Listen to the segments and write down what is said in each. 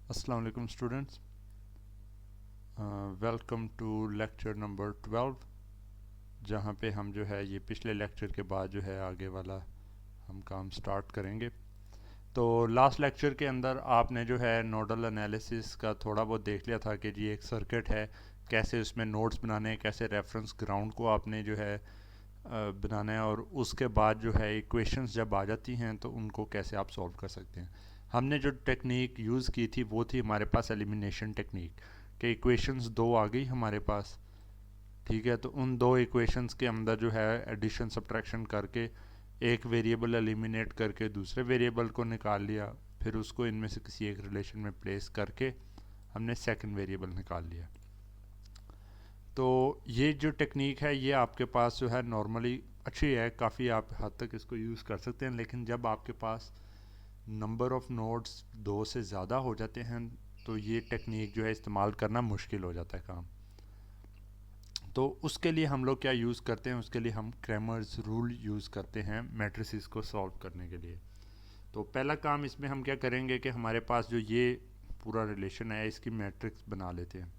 अस्सलाम वालेकुम students, welcome to lecture number 12 जहाँ पे हम जो है ये पिछले लेक्चर के बाद जो है आगे वाला हम काम स्टार्ट करेंगे। तो लास्ट लेक्चर के अंदर आपने जो है नोडल एनालिसिस का थोड़ा बहुत देख लिया था कि जी एक सर्किट है, कैसे उसमें नोड्स बनाने हैं, कैसे रेफरेंस ग्राउंड को आपने जो है बनाना है, और उसके बाद जो है इक्वेशंस जब आ जाती हैं तो उनको कैसे आप सॉल्व कर सकते हैं। हमने जो टेक्निक यूज़ की थी वो थी हमारे पास एलिमिनेशन टेक्निक, कि इक्वेशंस दो आ गई हमारे पास। ठीक है, तो उन दो इक्वेशंस के अंदर जो है एडिशन सब्ट्रैक्शन करके एक वेरिएबल एलिमिनेट करके दूसरे वेरिएबल को निकाल लिया, फिर उसको इनमें से किसी एक रिलेशन में प्लेस करके हमने सेकंड वेरिएबल निकाल लिया। तो ये जो टेक्निक है ये आपके पास जो है नॉर्मली अच्छी है, काफ़ी आप हद तक इसको यूज़ कर सकते हैं। लेकिन जब आपके पास नंबर ऑफ़ नोड्स दो से ज़्यादा हो जाते हैं तो ये टेक्निक जो है इस्तेमाल करना मुश्किल हो जाता है काम। तो उसके लिए हम लोग क्या यूज़ करते हैं, उसके लिए हम क्रैमर्स रूल यूज़ करते हैं मैट्रिसेस को सॉल्व करने के लिए। तो पहला काम इसमें हम क्या करेंगे कि हमारे पास जो ये पूरा रिलेशन है इसकी मैट्रिक्स बना लेते हैं।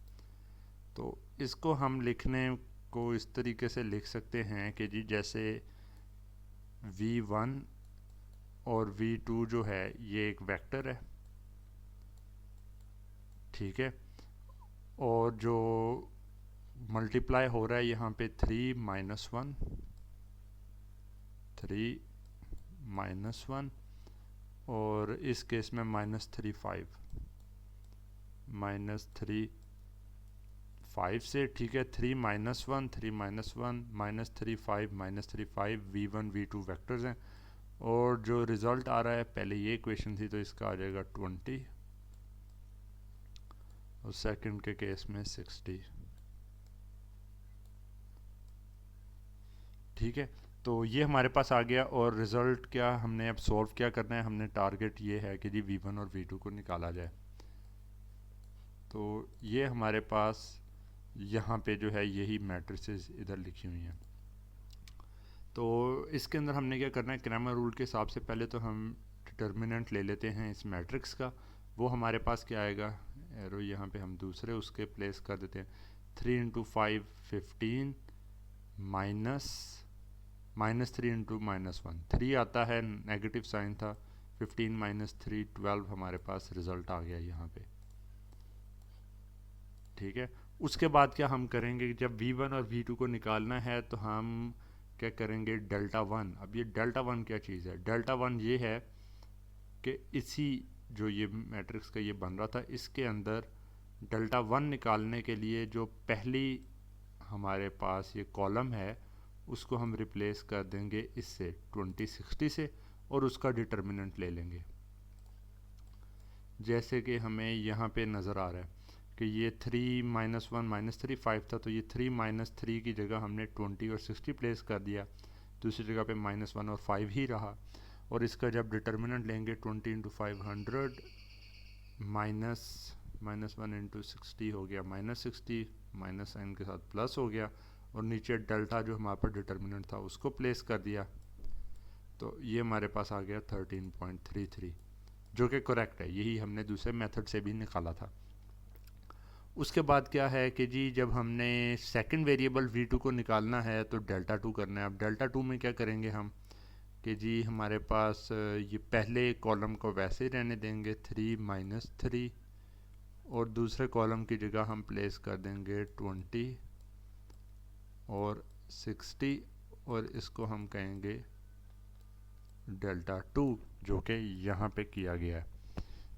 तो इसको हम लिखने को इस तरीके से लिख सकते हैं कि जी जैसे v1 और v2 जो है ये एक वेक्टर है, ठीक है, और जो मल्टीप्लाई हो रहा है यहाँ पे 3 माइनस वन, और इस केस में -3 से, ठीक है, 3 - 1 -3 v1 v2 वेक्टर्स हैं। और जो रिज़ल्ट आ रहा है, पहले ये इक्वेशन थी तो इसका आ जाएगा 20 और सेकंड के केस में 60। ठीक है, तो ये हमारे पास आ गया। और रिज़ल्ट क्या हमने अब सॉल्व क्या करना है, हमने टारगेट ये है कि जी v1 और v2 को निकाला जाए। तो ये हमारे पास यहाँ पे जो है यही मैट्रिसेस इधर लिखी हुई हैं। तो इसके अंदर हमने क्या करना है, क्रैमर रूल के हिसाब से पहले तो हम डिटर्मिनेंट ले लेते हैं इस मैट्रिक्स का। वो हमारे पास क्या आएगा, एरो यहाँ पे हम दूसरे उसके प्लेस कर देते हैं। 3 × 5 15 माइनस -3 × -1 3 आता है, नेगेटिव साइन था। 15 - 3 12 हमारे पास रिजल्ट आ गया यहाँ पे। ठीक है, उसके बाद क्या हम करेंगे, जब v1 और v2 को निकालना है तो हम क्या करेंगे, डेल्टा वन। अब ये डेल्टा वन क्या चीज़ है, डेल्टा वन ये है कि इसी जो ये मैट्रिक्स का ये बन रहा था इसके अंदर डेल्टा वन निकालने के लिए जो पहली हमारे पास ये कॉलम है उसको हम रिप्लेस कर देंगे इससे 2060 से, और उसका डिटर्मिनेंट ले लेंगे। जैसे कि हमें यहाँ पे नज़र आ रहा है कि ये 3 - 1 - 3 5 था, तो ये 3 - 3 की जगह हमने 20 और 60 प्लेस कर दिया। दूसरी जगह पे -1 और 5 ही रहा। और इसका जब डिटर्मिनेंट लेंगे 20 × 500 -1 × 60 हो गया -60, माइनस साइन के साथ प्लस हो गया, और नीचे डेल्टा जो हमारे पास डिटर्मिनेंट था उसको प्लेस कर दिया। तो ये हमारे पास आ गया 13.33, जो कि करेक्ट है, यही हमने दूसरे मेथड से भी निकाला था। उसके बाद क्या है कि जी जब हमने सेकंड वेरिएबल v2 को निकालना है तो डेल्टा टू करना है। अब डेल्टा टू में क्या करेंगे हम कि जी हमारे पास ये पहले कॉलम को वैसे ही रहने देंगे 3 - 3, और दूसरे कॉलम की जगह हम प्लेस कर देंगे 20 और 60, और इसको हम कहेंगे डेल्टा टू, जो कि यहाँ पे किया गया है।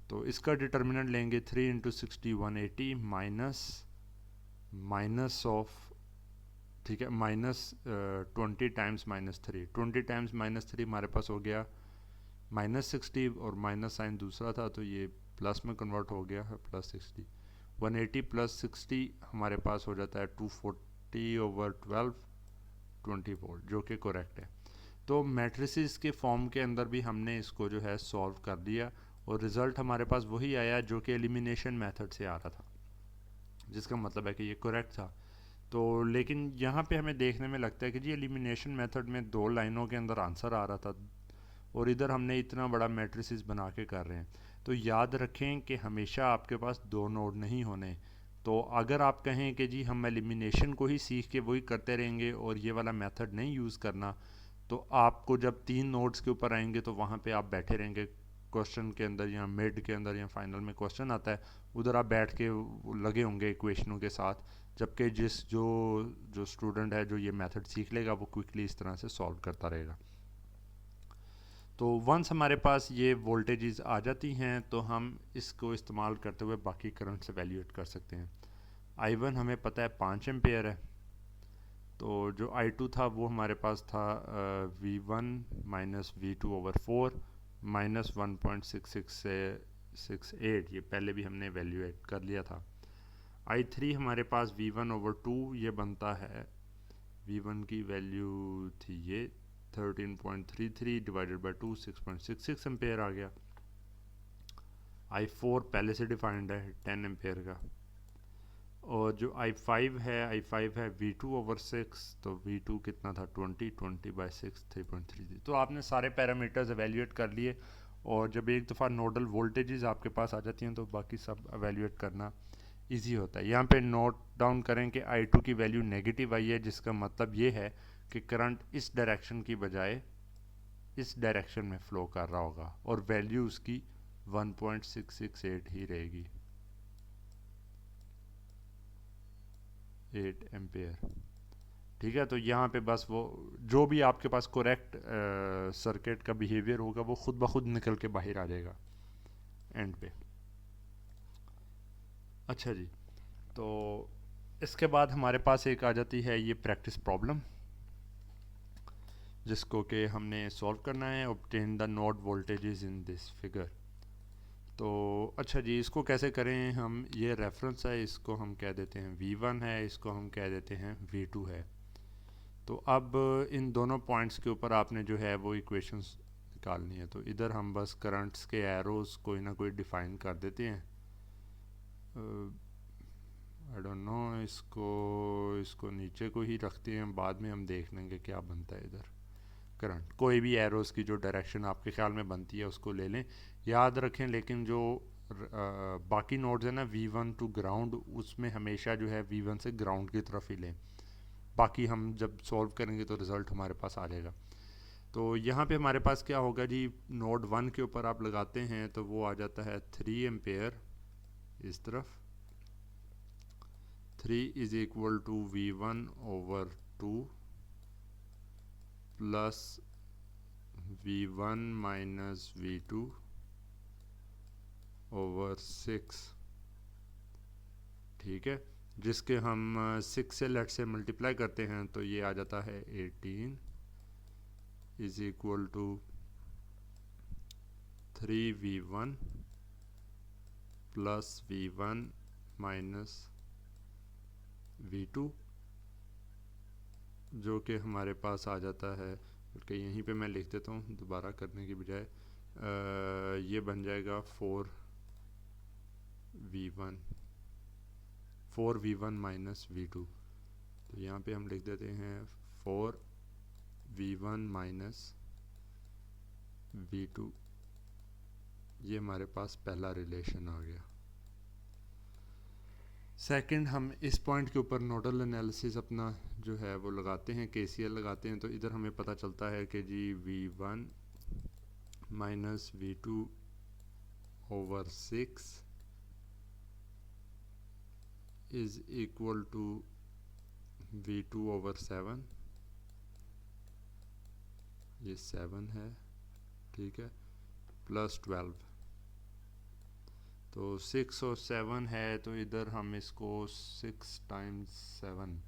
तो इसका डिटर्मिनेंट लेंगे 3 × 60 180 माइनस ऑफ, ठीक है, -20 टाइम्स -3, 20 टाइम्स -3 हमारे पास हो गया -60, और माइनस साइन दूसरा था तो ये प्लस में कन्वर्ट हो गया है, +60। 180 + 60 हमारे पास हो जाता है 240/12 20 वोल्ट, जो कि करेक्ट है। तो मैट्रिसेस के फॉर्म के अंदर भी हमने इसको जो है सॉल्व कर दिया, और रिज़ल्ट हमारे पास वही आया जो कि एलिमिनेशन मेथड से आ रहा था, जिसका मतलब है कि ये करेक्ट था। तो लेकिन यहाँ पे हमें देखने में लगता है कि जी एलिमिनेशन मेथड में 2 लाइनों के अंदर आंसर आ रहा था, और इधर हमने इतना बड़ा मैट्रिसेस बना के कर रहे हैं। तो याद रखें कि हमेशा आपके पास दो नोड नहीं होने। तो अगर आप कहें कि जी हम एलिमिनेशन को ही सीख के वही करते रहेंगे और ये वाला मेथड नहीं यूज़ करना, तो आपको जब तीन नोड्स के ऊपर आएंगे तो वहाँ पे आप बैठे रहेंगे क्वेश्चन के अंदर या मिड के अंदर या फाइनल में क्वेश्चन आता है, उधर आप बैठ के लगे होंगे इक्वेशनों के साथ। जबकि जो जो स्टूडेंट है जो ये मेथड सीख लेगा वो क्विकली इस तरह से सॉल्व करता रहेगा। तो वंस हमारे पास ये वोल्टेजेस आ जाती हैं तो हम इसको इस्तेमाल करते हुए बाकी करंट से वैल्यूएट कर सकते हैं। I1 हमें पता है 5 एम्पेयर है, तो जो I2 था वो हमारे पास था V1 minus V2 over 4 minus 1.66 से 68, ये पहले भी हमने वैल्यूएट कर लिया था। I3 हमारे पास V1 ओवर 2 ये बनता है, V1 की वैल्यू थी ये 13.33 डिवाइडेड बाई 2 6.66 एम्पेयर आ गया। I4 पहले से डिफाइंड है 10 एम्पेयर का। और जो I5 है V2 ओवर 6, तो V2 कितना था 20 बाई 6 3.33। तो आपने सारे पैरामीटर्स एवेल्यूएट कर लिए, और जब एक दफ़ा नोडल वोल्टेजेस आपके पास आ जाती हैं तो बाकी सब एवेल्यूएट करना इजी होता है। यहाँ पे नोट डाउन करें कि I2 की वैल्यू नेगेटिव आई है, जिसका मतलब ये है कि करंट इस डायरेक्शन की बजाय इस डायरेक्शन में फ़्लो कर रहा होगा, और वैल्यू उसकी 1.668 ही रहेगी, 8 एम्पेयर। ठीक है, तो यहाँ पे बस वो जो भी आपके पास करेक्ट सर्किट का बिहेवियर होगा वो खुद ब खुद निकल के बाहर आ जाएगा एंड पे। अच्छा जी, तो इसके बाद हमारे पास एक आ जाती है ये प्रैक्टिस प्रॉब्लम, जिसको कि हमने सॉल्व करना है। Obtain the node voltages in this figure. तो अच्छा जी, इसको कैसे करें हम? ये रेफरेंस है, इसको हम कह देते हैं V1 है, इसको हम कह देते हैं V2 है। तो अब इन दोनों पॉइंट्स के ऊपर आपने जो है वो इक्वेशंस निकालनी है। तो इधर हम बस करंट्स के एरोस कोई ना कोई डिफ़ाइन कर देते हैं। आई डोंट नो, इसको नीचे को ही रखते हैं, बाद में हम देख लेंगे क्या बनता है इधर। करंट कोई भी एरोस की जो डायरेक्शन आपके ख्याल में बनती है उसको ले लें, याद रखें। लेकिन जो बाकी नोड्स है ना V1 टू ग्राउंड, उसमें हमेशा जो है V1 से ग्राउंड की तरफ ही लें। बाकी हम जब सॉल्व करेंगे तो रिज़ल्ट हमारे पास आ जाएगा। तो यहाँ पे हमारे पास क्या होगा जी, नोड 1 के ऊपर आप लगाते हैं तो वो आ जाता है 3 एम्पेयर इस तरफ। 3 is equal to V1 over 2 plus V1 minus V2 over 6। ठीक है, जिसके हम 6 से लेट से मल्टीप्लाई करते हैं तो ये आ जाता है 18 is equal to 3V1 plus V1 minus V2, जो कि हमारे पास आ जाता है, बल्कि यहीं पे मैं लिख देता हूँ दोबारा करने की बजाय। ये बन जाएगा 4V1 माइनस V2। तो यहाँ पे हम लिख देते हैं 4V1 माइनस V2। ये हमारे पास पहला रिलेशन आ गया। सेकंड, हम इस पॉइंट के ऊपर नोडल एनालिसिस अपना जो है वो लगाते हैं, KCL लगाते हैं। तो इधर हमें पता चलता है कि जी V1 minus V2 over 6 is equal to V2 over 7। ये 7 है, ठीक है, प्लस 12। तो 6 और 7 है, तो इधर हम इसको 6 टाइम्स 7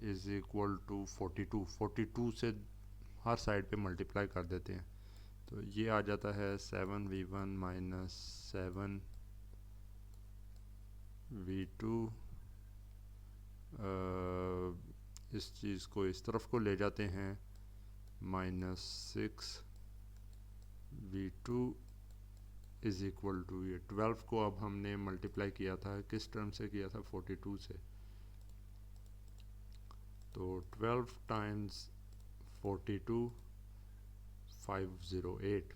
इज़ इक्वल टू 42 से हर साइड पे मल्टीप्लाई कर देते हैं। तो ये आ जाता है 7V1 माइनस 7V2। इस चीज़ को इस तरफ को ले जाते हैं, minus 6V2 is equal to ये 12 को अब हमने मल्टीप्लाई किया था, किस टर्म से किया था? 42 से। तो 12 टाइम्स 42 508,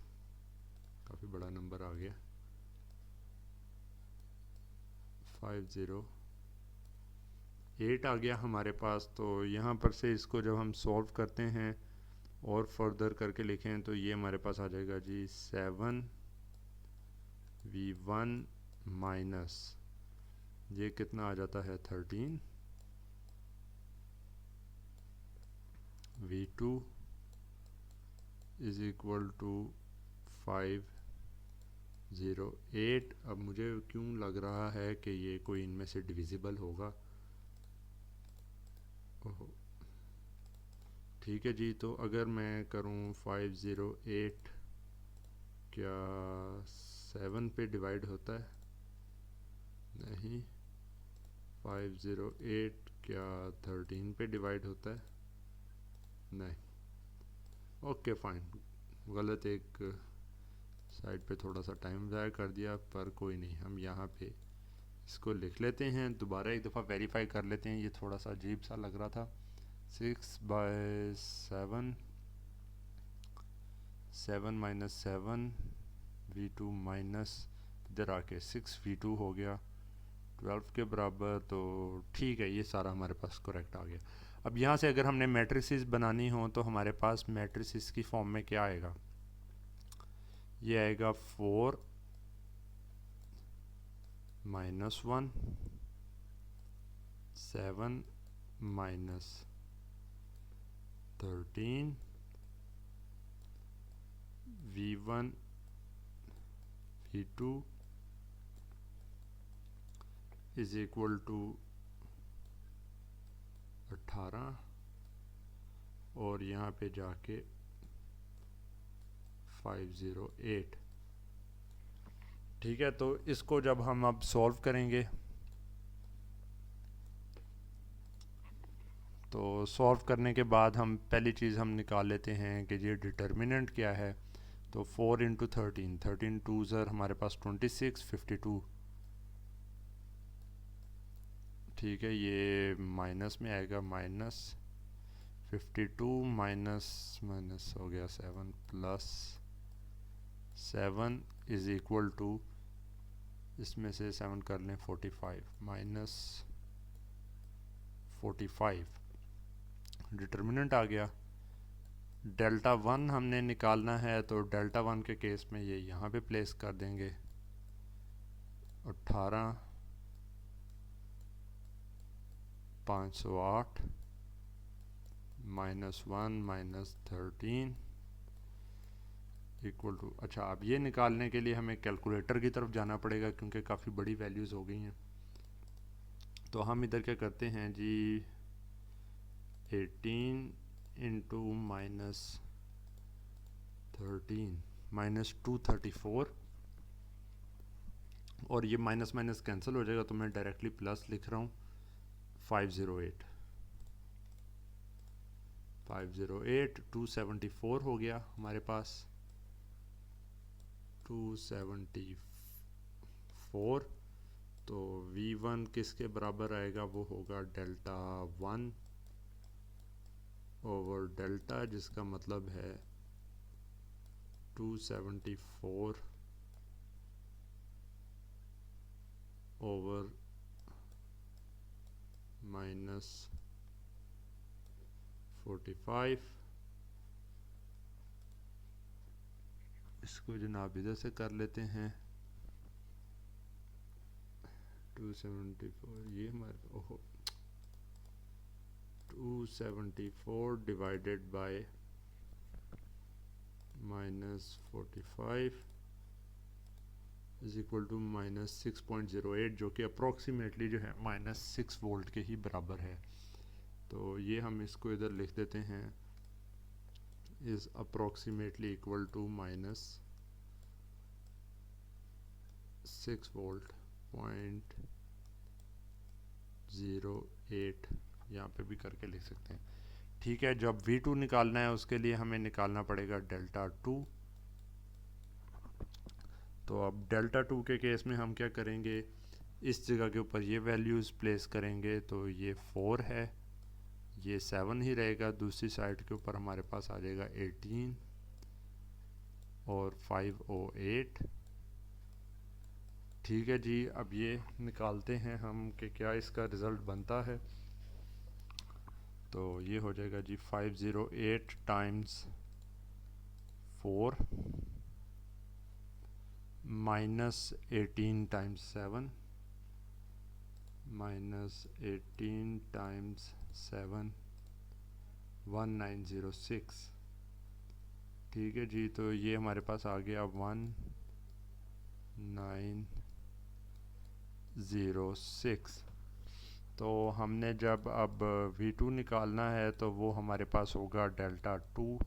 काफ़ी बड़ा नंबर आ गया। 508 आ गया हमारे पास। तो यहाँ पर से इसको जब हम सॉल्व करते हैं और फर्दर करके लिखें तो ये हमारे पास आ जाएगा जी 7v1 माइनस ये कितना आ जाता है 13v2 इज़ इक्वल टू 508। अब मुझे क्यों लग रहा है कि ये कोई इनमें से डिविजिबल होगा। ओहो ठीक है जी। तो अगर मैं करूं 508 क्या 7 पे डिवाइड होता है? नहीं। 508 क्या 13 पे डिवाइड होता है? नहीं। ओके फाइन, गलत एक साइड पे थोड़ा सा टाइम ज़ाया कर दिया, पर कोई नहीं, हम यहाँ पे इसको लिख लेते हैं। दोबारा एक दफ़ा वेरीफाई कर लेते हैं, ये थोड़ा सा अजीब सा लग रहा था। 6/7 7 माइनस 7 v2 माइनस इधर आके 6v2 हो गया 12 के बराबर। तो ठीक है, ये सारा हमारे पास करेक्ट आ गया। अब यहाँ से अगर हमने मैट्रिसेस बनानी हो तो हमारे पास मैट्रिसेस की फॉर्म में क्या आएगा? ये आएगा 4 minus 1 7 minus 13 v1 v2 is equal to 18 और यहाँ पे जाके 508। ठीक है, तो इसको जब हम अब सॉल्व करेंगे तो सॉल्व करने के बाद हम पहली चीज़ हम निकाल लेते हैं कि ये डिटर्मिनेंट क्या है। तो 4 इंटू 13 13 टू ज़र हमारे पास 26 52। ठीक है, ये माइनस में आएगा, माइनस 52 माइनस माइनस हो गया 7 प्लस 7 इज़ इक्वल टू, इसमें से 7 कर लें 45 माइनस 45। डिटर्मिनेंट आ गया। डेल्टा 1 हमने निकालना है, तो डेल्टा 1 के केस में ये यहाँ पे प्लेस कर देंगे 18 508 माइनस 1 माइनस 13 इक्वल टू। अच्छा, अब ये निकालने के लिए हमें कैलकुलेटर की तरफ जाना पड़ेगा क्योंकि काफ़ी बड़ी वैल्यूज़ हो गई हैं। तो हम इधर क्या करते हैं जी, 18 इंटू माइनस 13 माइनस 234 और ये माइनस माइनस कैंसिल हो जाएगा, तो मैं डायरेक्टली प्लस लिख रहा हूँ 508 274 हो गया हमारे पास 274। तो v1 किसके बराबर आएगा? वो होगा डेल्टा 1 ओवर डेल्टा, जिसका मतलब है 274 ओवर माइनस 45। इसको जनाब इधर से कर लेते हैं 274, ये हमारे ओहो 274 divided by minus 45 is equal to minus 6.08, जो कि अप्रॉक्सीमेटली जो है माइनस 6 वोल्ट के ही बराबर है। तो ये हम इसको इधर लिख देते हैं, is approximately equal to minus 6 volt 0.08, यहाँ पे भी करके लिख सकते हैं। ठीक है, जब V2 निकालना है उसके लिए हमें निकालना पड़ेगा डेल्टा 2। तो अब डेल्टा 2 के केस में हम क्या करेंगे, इस जगह के ऊपर ये वैल्यूज़ प्लेस करेंगे। तो ये 4 है, ये 7 ही रहेगा, दूसरी साइड के ऊपर हमारे पास आ जाएगा 18 और 508 ठीक है जी, अब ये निकालते हैं हम कि क्या इसका रिज़ल्ट बनता है। तो ये हो जाएगा जी 508 times 4 minus 18 times 7 minus 18 times 7 1906। ठीक है जी, तो ये हमारे पास आ गया 1906। तो हमने जब अब V2 निकालना है तो वो हमारे पास होगा delta 2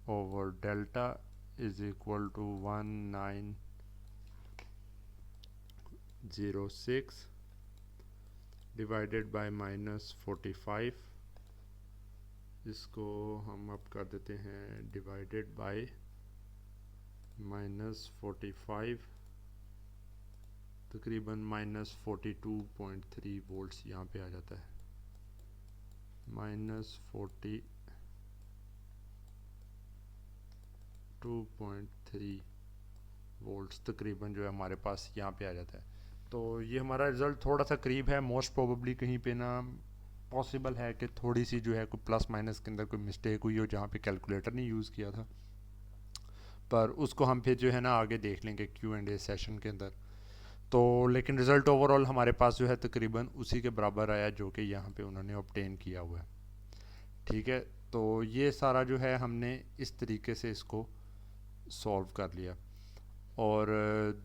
over delta is equal to 1906 divided by -45। इसको हम अब कर देते हैं डिवाइडेड बाय -45, तकरीबन -42.3 वोल्ट्स यहाँ पे आ जाता है। -42.3 वोल्ट्स तकरीबन जो है हमारे पास यहाँ पे आ जाता है। तो ये हमारा रिज़ल्ट थोड़ा सा करीब है। मोस्ट प्रोबेबली कहीं पे ना पॉसिबल है कि थोड़ी सी जो है कोई प्लस माइनस के अंदर कोई मिस्टेक हुई हो जहाँ पे कैलकुलेटर नहीं यूज़ किया था, पर उसको हम फिर जो है ना आगे देख लेंगे Q&A सेशन के अंदर। तो लेकिन रिज़ल्ट ओवरऑल हमारे पास जो है तकरीबन उसी के बराबर आया जो कि यहाँ पे उन्होंने ऑब्टेन किया हुआ है। ठीक है, तो ये सारा जो है हमने इस तरीके से इसको सॉल्व कर लिया। और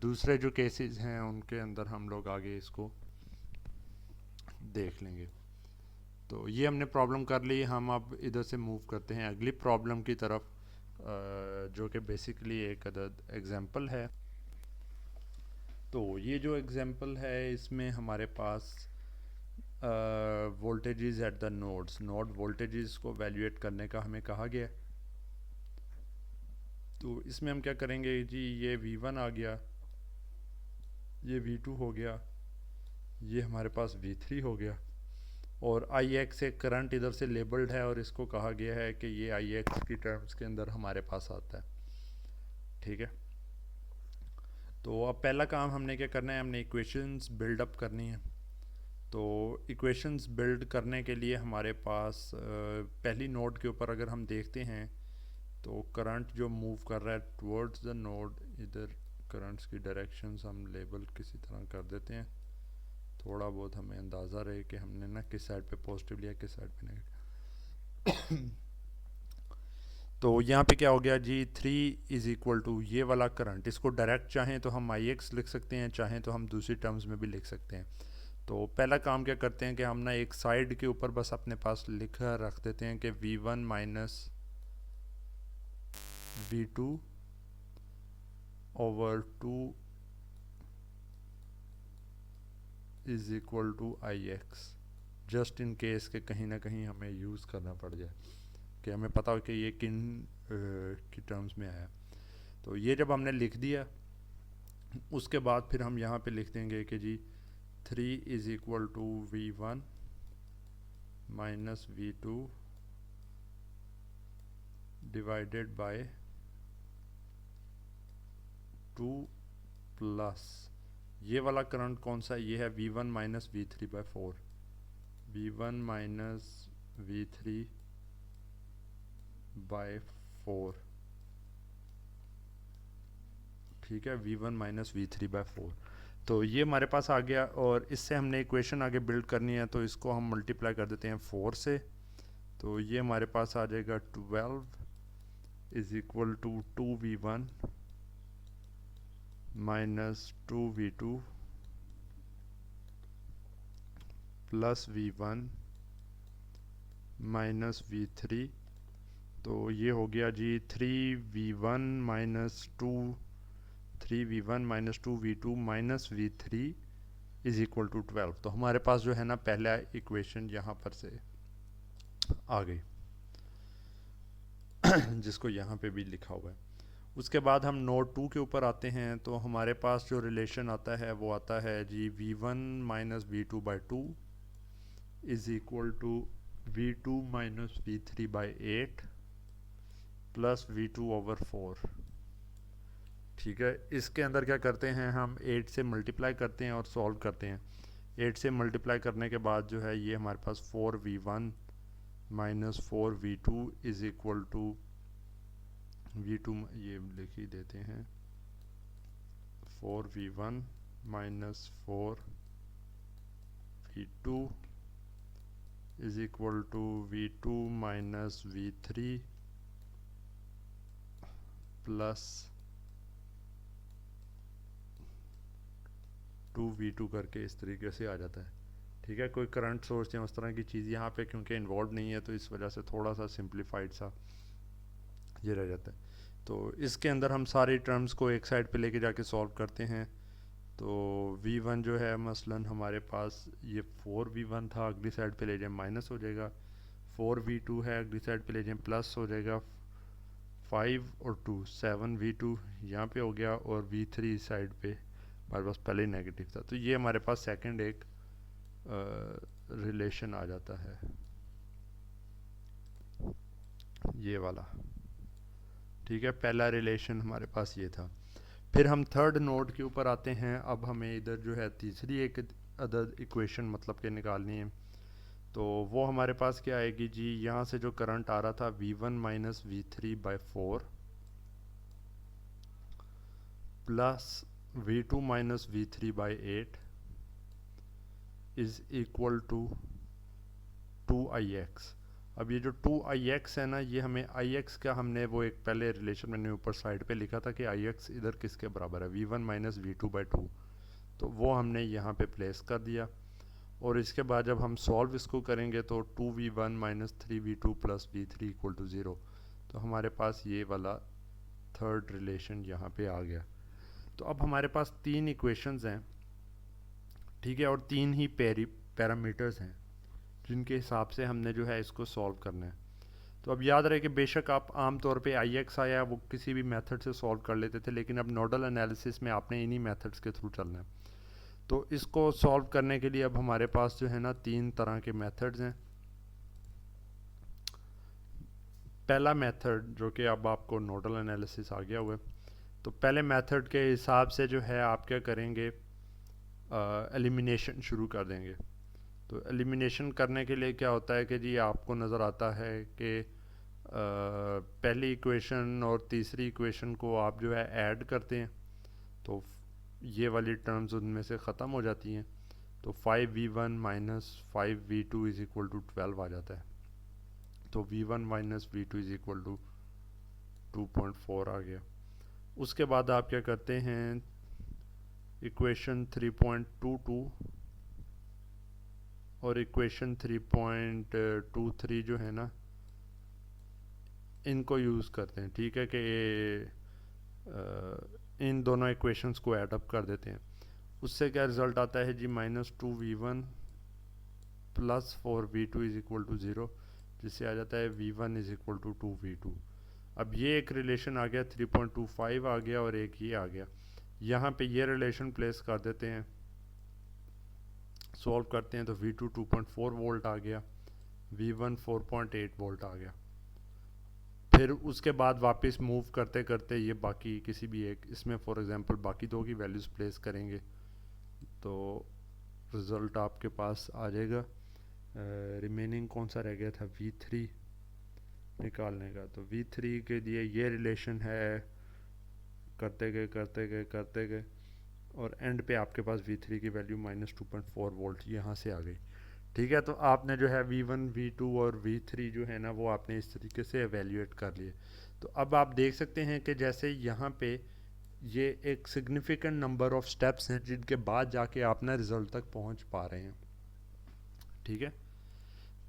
दूसरे जो केसेस हैं उनके अंदर हम लोग आगे इसको देख लेंगे। तो ये हमने प्रॉब्लम कर ली। हम अब इधर से मूव करते हैं अगली प्रॉब्लम की तरफ, जो कि बेसिकली एक अदद एग्जांपल है। तो ये जो एग्जांपल है इसमें हमारे पास voltages at the node voltages को वैल्यूएट करने का हमें कहा गया। तो इसमें हम क्या करेंगे जी, ये V1 आ गया, ये V2 हो गया, ये हमारे पास V3 हो गया, और IX एक करंट इधर से लेबल्ड है और इसको कहा गया है कि ये IX की टर्म्स के अंदर हमारे पास आता है। ठीक है, तो अब पहला काम हमने क्या करना है, हमने इक्वेशंस बिल्डअप करनी है। तो इक्वेशंस बिल्ड करने के लिए हमारे पास पहली नोड के ऊपर अगर हम देखते हैं तो करंट जो मूव कर रहा है टुवर्ड्स द नोड, इधर करंट्स की डायरेक्शंस हम लेबल किसी तरह कर देते हैं, थोड़ा बहुत हमें अंदाज़ा रहे कि हमने ना किस साइड पे पॉजिटिव लिया किस साइड पे नेगेटिव। तो यहाँ पे क्या हो गया जी, 3 इज़ इक्वल टू ये वाला करंट, इसको डायरेक्ट चाहें तो हम IX लिख सकते हैं, चाहें तो हम दूसरी टर्म्स में भी लिख सकते हैं। तो पहला काम क्या करते हैं कि हम ना एक साइड के ऊपर बस अपने पास लिखा रख देते हैं कि V1 minus V2 over 2 is equal to IX, just in case के कहीं ना कहीं हमें यूज़ करना पड़ जाए कि हमें पता हो कि ये किन की टर्म्स में आया। तो ये जब हमने लिख दिया उसके बाद फिर हम यहाँ पे लिख देंगे कि जी 3 is equal to V1 minus V2 divided by 2 plus ये वाला करंट कौन सा है, ये है V1 minus V3 bye 4, V1 minus V3 bye 4। ठीक है, V1 माइनस V3 बाय 4। तो ये हमारे पास आ गया और इससे हमने इक्वेशन आगे बिल्ड करनी है, तो इसको हम मल्टीप्लाई कर देते हैं 4 से। तो ये हमारे पास आ जाएगा 12 is equal to 2V1 minus 2V2 plus V1 minus V3। तो ये हो गया जी 3V1 minus 2V2 minus V3 is equal to 12। तो हमारे पास जो है ना पहला इक्वेशन यहाँ पर से आ गई जिसको यहाँ पे भी लिखा हुआ है। उसके बाद हम नोड 2 के ऊपर आते हैं, तो हमारे पास जो रिलेशन आता है वो आता है जी V1 minus V2 by 2 is equal to V2 minus V3 by 8 plus V2 over 4। ठीक है, इसके अंदर क्या करते हैं, हम 8 से मल्टीप्लाई करते हैं और सॉल्व करते हैं। 8 से मल्टीप्लाई करने के बाद जो है ये हमारे पास 4v1 minus 4v2 is equal to v2, ये लिख ही देते हैं, 4v1 minus 4v2 is equal to v2 minus v3 plus 2v2 करके इस तरीके से आ जाता है। ठीक है, कोई करंट सोर्स या उस तरह की चीज़ यहाँ पे क्योंकि इन्वॉल्व नहीं है, तो इस वजह से थोड़ा सा सिंप्लीफाइड सा ये रह जाता है। तो इसके अंदर हम सारी टर्म्स को एक साइड पे लेके जाके सॉल्व करते हैं। तो v1 जो है मसलन हमारे पास ये 4v1 था, अगली साइड पे ले जाए माइनस हो जाएगा, 4v2 है, अगली साइड पे ले जाए प्लस हो जाएगा, 5 और 2 7v2 यहाँ पे हो गया, और v3 साइड पे हमारे पास पहले ही नेगेटिव था। तो ये हमारे पास सेकंड एक रिलेशन आ जाता है, ये वाला। ठीक है, पहला रिलेशन हमारे पास ये था। फिर हम थर्ड नोड के ऊपर आते हैं। अब हमें इधर जो है तीसरी एक अदर इक्वेशन मतलब के निकालनी है। तो वो हमारे पास क्या आएगी जी, यहाँ से जो करंट आ रहा था v1 minus v3/4 plus v2 minus v3/8 is equal to 2ix। अब ये जो 2ix है ना, ये हमें ix का हमने वो एक पहले रिलेशन मैंने ऊपर साइड पे लिखा था कि ix इधर किसके बराबर है, v1 माइनस v2/2, तो वो हमने यहाँ पे प्लेस कर दिया। और इसके बाद जब हम सॉल्व इसको करेंगे तो 2v1 minus 3v2 plus v3 equal to 0, तो हमारे पास ये वाला थर्ड रिलेशन यहाँ पे आ गया। तो अब हमारे पास तीन इक्वेशंस हैं, ठीक है, और तीन ही पैरामीटर्स हैं जिनके हिसाब से हमने जो है इसको सॉल्व करना है। तो अब याद रहे कि बेशक आप आम तौर पे ix आया वो किसी भी मेथड से सॉल्व कर लेते थे, लेकिन अब नोडल एनालिसिस में आपने इन्हीं मेथड्स के थ्रू चलना है। तो इसको सॉल्व करने के लिए अब हमारे पास जो है ना तीन तरह के मेथड्स हैं। पहला मेथड जो कि अब आपको नोडल एनालिसिस आ गया हुआ है, तो पहले मेथड के हिसाब से जो है आप क्या करेंगे, एलिमिनेशन शुरू कर देंगे। तो एलिमिनेशन करने के लिए क्या होता है कि जी आपको नज़र आता है कि पहली इक्वेशन और तीसरी इक्वेशन को आप जो है ऐड करते हैं, तो ये वाली टर्म्स उनमें से ख़त्म हो जाती हैं। तो 5v1 minus 5v2 is equal to 12 आ जाता है। तो v1 minus v2 is equal to 2.4 आ गया। उसके बाद आप क्या करते हैं, इक्वेशन 3.22 और इक्वेशन 3.23 जो है ना, इनको यूज़ करते हैं। ठीक है, कि इन दोनों इक्वेशंस को ऐड अप कर देते हैं। उससे क्या रिज़ल्ट आता है जी, -2v1 plus 4v2 is equal to 0, जिससे आ जाता है v1 is equal to 2v2। अब ये एक रिलेशन आ गया, 3.25 आ गया, और एक ये आ गया। यहाँ पे ये रिलेशन प्लेस कर देते हैं, सॉल्व करते हैं, तो v2 2.4 वोल्ट आ गया, v1 4.8 वोल्ट आ गया। फिर उसके बाद वापस मूव करते करते ये बाकी किसी भी एक इसमें फॉर एग्जांपल बाकी दो की वैल्यूज़ प्लेस करेंगे, तो रिज़ल्ट आपके पास आ जाएगा। रिमेनिंग कौन सा रह गया था, v3 निकालने का। तो v3 के लिए ये रिलेशन है, करते गए करते गए करते गए, और एंड पे आपके पास v3 की वैल्यू -2.4 वोल्ट यहाँ से आ गई। ठीक है, तो आपने जो है v1 v2 और v3 जो है ना वो आपने इस तरीके से एवेल्यूएट कर लिए। तो अब आप देख सकते हैं कि जैसे यहाँ पे ये एक सिग्निफिकेंट नंबर ऑफ स्टेप्स हैं जिनके बाद जाके आप ना रिज़ल्ट तक पहुँच पा रहे हैं। ठीक है,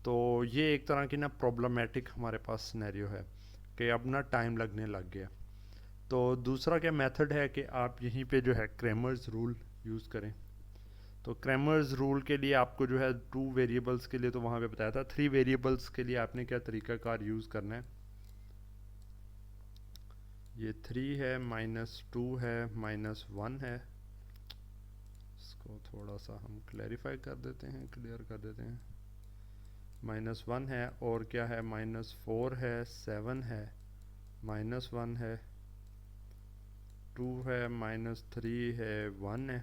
तो ये एक तरह की ना प्रॉब्लमेटिक हमारे पास सिनेरियो है कि अब ना टाइम लगने लग गया। तो दूसरा क्या मेथड है कि आप यहीं पे जो है क्रेमर्स रूल यूज़ करें। तो क्रेमर्स रूल के लिए आपको जो है 2 वेरिएबल्स के लिए तो वहाँ पे बताया था, 3 वेरिएबल्स के लिए आपने क्या तरीकाकार यूज़ करना है। ये 3 है, -2 है, -1 है। इसको थोड़ा सा हम क्लैरिफाई कर देते हैं, क्लियर कर देते हैं। -1 है, और क्या है, -4 है, 7 है, -1 है, 2 है, -3 है, 1 है,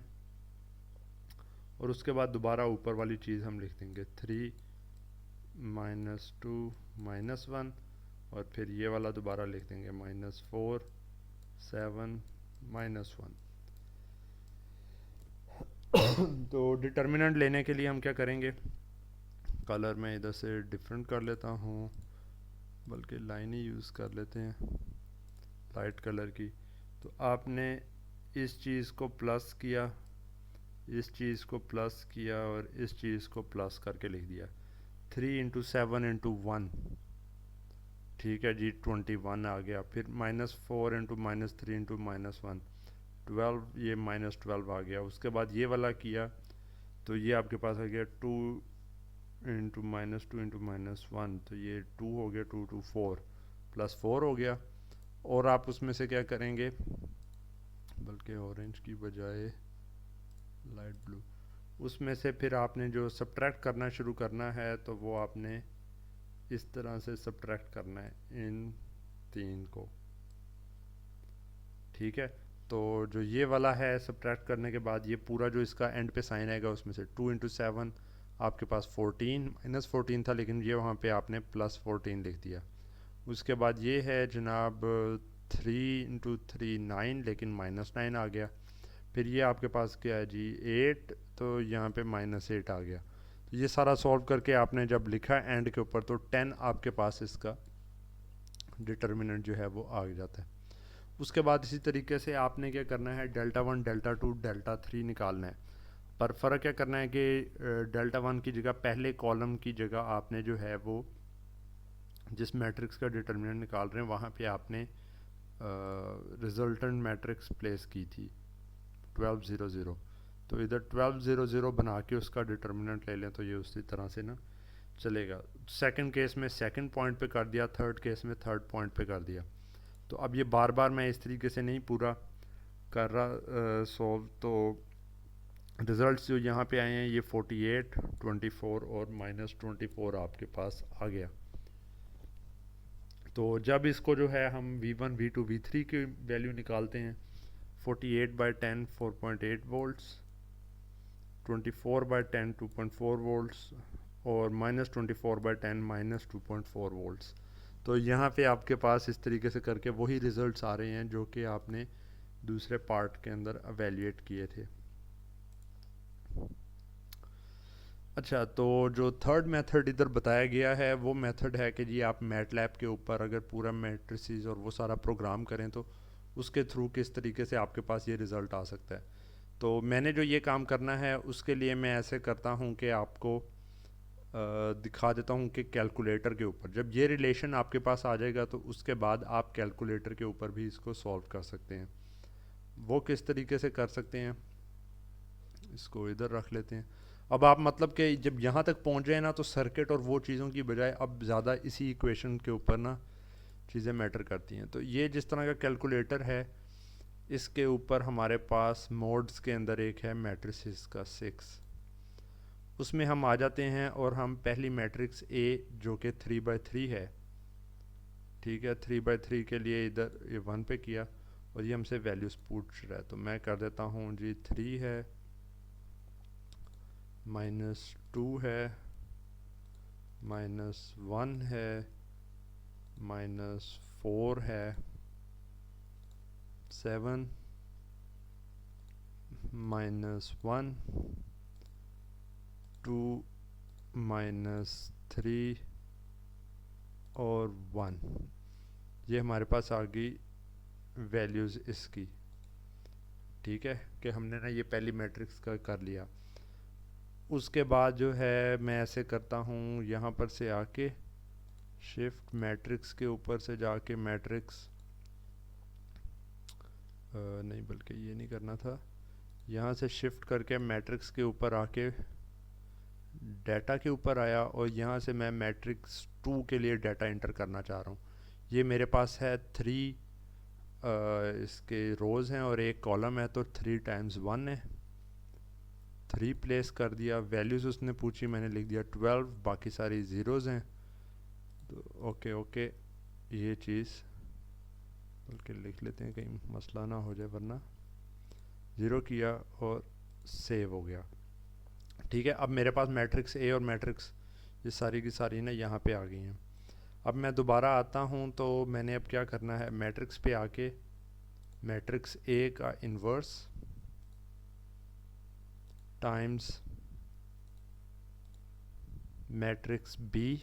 और उसके बाद दोबारा ऊपर वाली चीज़ हम लिख देंगे 3 -2 -1, और फिर ये वाला दोबारा लिख देंगे -4 7 -1। तो डिटर्मिनेंट लेने के लिए हम क्या करेंगे, कलर में इधर से डिफरेंट कर लेता हूँ, बल्कि लाइन ही यूज़ कर लेते हैं लाइट कलर की। तो आपने इस चीज़ को प्लस किया, इस चीज़ को प्लस किया, और इस चीज़ को प्लस करके लिख दिया 3 × 7 × 1, ठीक है जी, 21 आ गया। फिर -4 × -3 × -1 12, ये -12 आ गया। उसके बाद ये वाला किया तो ये आपके पास आ गया 2 × -2 × -1, तो ये 2 हो गया, 2 2 4 +4 हो गया। और आप उसमें से क्या करेंगे, बल्कि ऑरेंज की बजाय लाइट ब्लू, उसमें से फिर आपने जो सब्ट्रैक्ट करना शुरू करना है तो वो आपने इस तरह से सब्ट्रैक्ट करना है इन 3 को, ठीक है। तो जो ये वाला है सब्ट्रैक्ट करने के बाद ये पूरा जो इसका एंड पे साइन आएगा उसमें से 2 × 7 आपके पास 14 -14 था, लेकिन ये वहाँ पे आपने +14 लिख दिया। उसके बाद ये है जनाब 3 × 3 9, लेकिन -9 आ गया। फिर ये आपके पास क्या है जी 8, तो यहाँ पे -8 आ गया। तो ये सारा सॉल्व करके आपने जब लिखा एंड के ऊपर तो 10 आपके पास इसका डिटर्मिनेंट जो है वो आ जाता है। उसके बाद इसी तरीके से आपने क्या करना है, डेल्टा 1 डेल्टा 2 डेल्टा 3 निकालना है। पर फ़र्क क्या करना है कि डेल्टा 1 की जगह पहले कॉलम की जगह आपने जो है वो जिस मैट्रिक्स का डिटर्मिनेंट निकाल रहे हैं वहाँ पे आपने रिजल्टेंट मैट्रिक्स प्लेस की थी 12 0 0। तो इधर 12 0 0 बना के उसका डिटर्मिनेंट ले लें तो ये उसी तरह से ना चलेगा। सेकंड केस में सेकंड पॉइंट पे कर दिया, थर्ड केस में थर्ड पॉइंट पे कर दिया। तो अब ये बार बार मैं इस तरीके से नहीं पूरा कर रहा सॉल्व। तो रिज़ल्ट्स जो यहाँ पे आए हैं ये 48 24 और -24 आपके पास आ गया। तो जब इसको जो है हम V1 V2 V3 की वैल्यू निकालते हैं, 48/10 4.8 वोल्ट्स, 24/10 2.4 वोल्ट्स, और -24/10 -2.4 वोल्ट्स। तो यहाँ पे आपके पास इस तरीके से करके वही रिज़ल्ट्स आ रहे हैं जो कि आपने दूसरे पार्ट के अंदर एवेल्यूएट किए थे। अच्छा, तो जो थर्ड मेथड इधर बताया गया है वो मेथड है कि जी आप मैटलैब के ऊपर अगर पूरा मैट्रिसेस और वो सारा प्रोग्राम करें तो उसके थ्रू किस तरीके से आपके पास ये रिज़ल्ट आ सकता है। तो मैंने जो ये काम करना है उसके लिए मैं ऐसे करता हूँ कि आपको दिखा देता हूँ कि कैलकुलेटर के ऊपर जब ये रिलेशन आपके पास आ जाएगा तो उसके बाद आप कैलकुलेटर के ऊपर भी इसको सॉल्व कर सकते हैं। वो किस तरीके से कर सकते हैं, इसको इधर रख लेते हैं। अब आप मतलब कि जब यहाँ तक पहुँच जाए ना तो सर्किट और वो चीज़ों की बजाय अब ज़्यादा इसी इक्वेशन के ऊपर ना चीज़ें मैटर करती हैं। तो ये जिस तरह का कैलकुलेटर है इसके ऊपर हमारे पास मोड्स के अंदर एक है मैट्रिसेस का 6, उसमें हम आ जाते हैं और हम पहली मैट्रिक्स A जो कि 3/3 है, ठीक है, 3/3 के लिए इधर ये 1 पे किया और ये हमसे वैल्यूज़ पूछ रहा है। तो मैं कर देता हूँ जी 3 है, -2 है, -1 है, -4 है, 7 -1 2 -3 और 1। ये हमारे पास आ गई वैल्यूज़ इसकी, ठीक है, कि हमने ना ये पहली मैट्रिक्स का कर लिया। उसके बाद जो है मैं ऐसे करता हूँ यहाँ पर से आके शिफ्ट मैट्रिक्स के ऊपर से जाके मैट्रिक्स नहीं बल्कि ये नहीं करना था, यहाँ से शिफ्ट करके मैट्रिक्स के ऊपर आके डाटा के ऊपर आया और यहाँ से मैं मैट्रिक्स 2 के लिए डाटा इंटर करना चाह रहा हूँ। ये मेरे पास है 3 इसके रोज़ हैं और एक कॉलम है, तो 3 × 1 है, 3 प्लेस कर दिया। वैल्यूज़ उसने पूछी, मैंने लिख दिया 12, बाकी सारी ज़ीरोज़ हैं। तो ओके ये चीज़ बल्कि लिख लेते हैं कहीं मसला ना हो जाए, वरना 0 किया और सेव हो गया। ठीक है, अब मेरे पास मैट्रिक्स ए और मैट्रिक्स ये सारी की सारी ना यहाँ पे आ गई हैं। अब मैं दोबारा आता हूँ तो मैंने अब क्या करना है, मैट्रिक्स पे आके मैट्रिक्स ए का इन्वर्स टाइम्स मैट्रिक्स बी,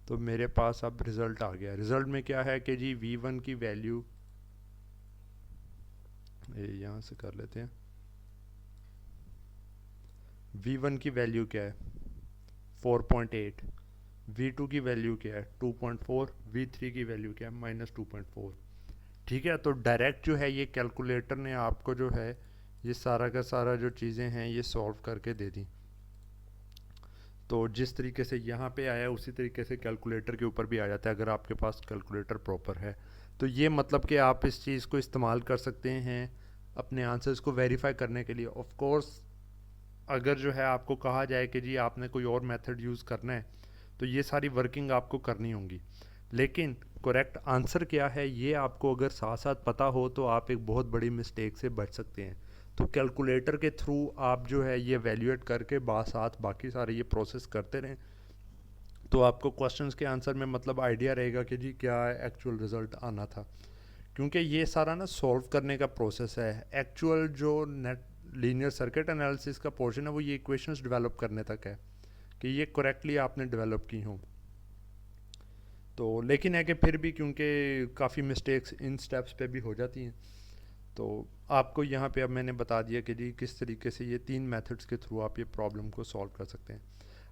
तो मेरे पास अब रिज़ल्ट आ गया। रिज़ल्ट में क्या है कि जी v1 की वैल्यू, ये यहाँ से कर लेते हैं, v1 की वैल्यू क्या है 4.8, v2 की वैल्यू क्या है 2.4, v3 की वैल्यू क्या है -2.4। ठीक है, तो डायरेक्ट जो है ये कैलकुलेटर ने आपको जो है ये सारा का सारा जो चीज़ें हैं ये सॉल्व करके दे दी। तो जिस तरीके से यहाँ पे आया उसी तरीके से कैलकुलेटर के ऊपर भी आ जाता है अगर आपके पास कैलकुलेटर प्रॉपर है। तो ये मतलब कि आप इस चीज़ को इस्तेमाल कर सकते हैं अपने आंसर्स को वेरीफाई करने के लिए। ऑफ कोर्स अगर जो है आपको कहा जाए कि जी आपने कोई और मेथड यूज़ करना है तो ये सारी वर्किंग आपको करनी होंगी, लेकिन करेक्ट आंसर क्या है ये आपको अगर साथ साथ पता हो तो आप एक बहुत बड़ी मिस्टेक से बच सकते हैं। तो कैलकुलेटर के थ्रू आप जो है ये वैल्यूएट करके साथ बाकी सारे ये प्रोसेस करते रहें, तो आपको क्वेश्चंस के आंसर में मतलब आइडिया रहेगा कि जी क्या एक्चुअल रिज़ल्ट आना था। क्योंकि ये सारा ना सॉल्व करने का प्रोसेस है, एक्चुअल जो नेट लीनियर सर्किट एनालिसिस का पोर्शन है वो ये इक्वेशंस डेवलप करने तक है कि ये करेक्टली आपने डेवलप की हों। तो लेकिन है कि फिर भी क्योंकि काफ़ी मिस्टेक्स इन स्टेप्स पे भी हो जाती हैं, तो आपको यहाँ पे अब मैंने बता दिया कि जी किस तरीके से ये 3 मेथड्स के थ्रू आप ये प्रॉब्लम को सॉल्व कर सकते हैं।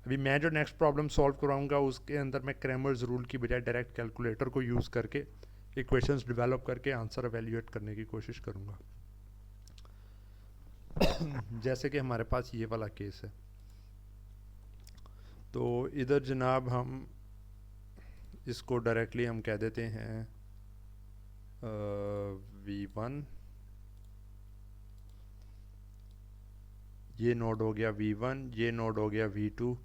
अभी मैं जो नेक्स्ट प्रॉब्लम सॉल्व कराऊंगा उसके अंदर मैं क्रैमर्स रूल की बजाय डायरेक्ट कैलकुलेटर को यूज़ करके इक्वेशंस डेवलप करके आंसर एवेल्यूएट करने की कोशिश करूँगा। जैसे कि हमारे पास ये वाला केस है, तो इधर जनाब हम इसको डायरेक्टली हम कह देते हैं v1, ये नोड हो गया v1, ये नोड हो गया v2,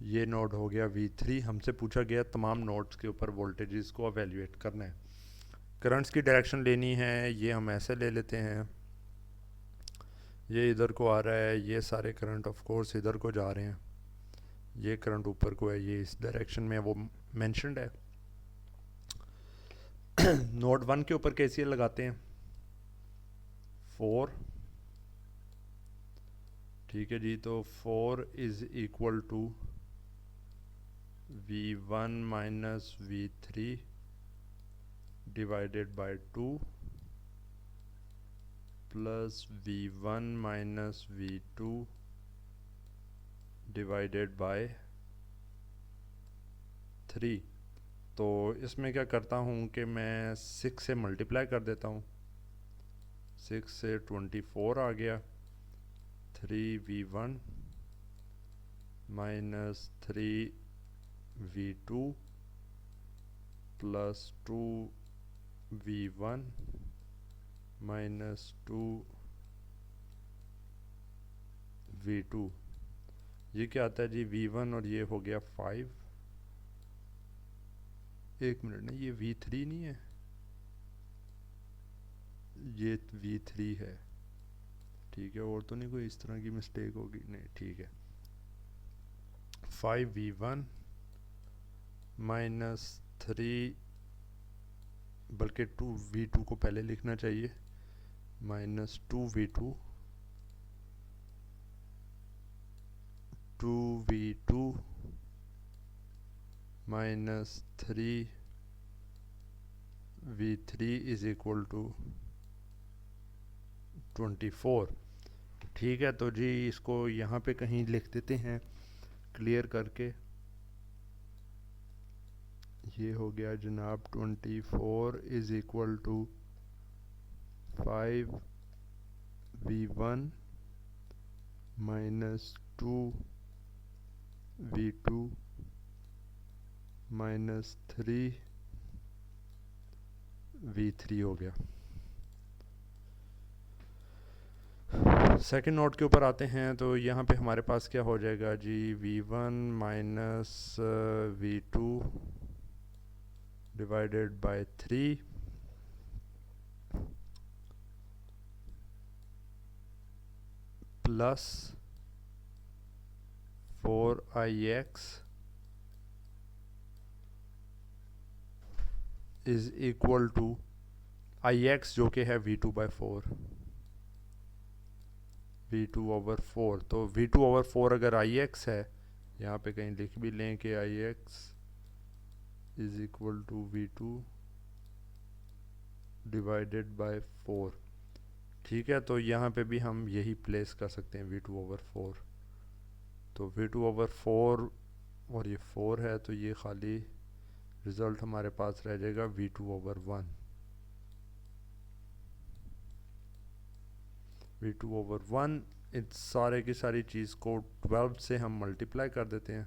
ये नोड हो गया v3। हमसे पूछा गया तमाम नोड्स के ऊपर वोल्टेजेस को एवेल्यूएट करना है, करंट्स की डायरेक्शन लेनी है, ये हम ऐसे ले लेते हैं, ये इधर को आ रहा है, ये सारे करंट ऑफ कोर्स इधर को जा रहे हैं, ये करंट ऊपर को है, ये इस डायरेक्शन में वो मेंशन्ड है। नोड 1 के ऊपर केसीएल लगाते हैं 4, ठीक है जी, तो 4 is equal to v1 minus v3 divided by 2 plus v1 minus v2 divided by 3। तो इसमें क्या करता हूँ कि मैं 6 से मल्टीप्लाई कर देता हूँ, 6 से 24 आ गया, 3v1 minus 3v2 plus 2v1 minus 2v2, ये क्या आता है जी v1 और ये हो गया 5। एक मिनट ना, ये v3 नहीं है, ये v3 है, ठीक है, और तो नहीं कोई इस तरह की मिस्टेक होगी, नहीं ठीक है। 5v1 माइनस 3, बल्कि 2v2 को पहले लिखना चाहिए, minus 2v2 minus 3v3 is equal to 24। ठीक है, तो जी इसको यहाँ पे कहीं लिख देते हैं क्लियर करके, ये हो गया जनाब 24 is equal to 5v1 minus 2v2 minus 3v3 हो गया। सेकेंड नोट के ऊपर आते हैं, तो यहाँ पे हमारे पास क्या हो जाएगा जी v1 minus v2 divided by 3 plus 4ix is equal to ix जो कि है v2/4, v2/4। तो v2/4 अगर ix है, यहाँ पे कहीं लिख भी लें कि ix is equal to v2 divided by 4। ठीक है, तो यहाँ पे भी हम यही प्लेस कर सकते हैं v2/4। तो v2/4 और ये 4 है, तो ये खाली रिज़ल्ट हमारे पास रह जाएगा v2/1। v2/1 इस सारे की सारी चीज़ को 12 से हम मल्टीप्लाई कर देते हैं।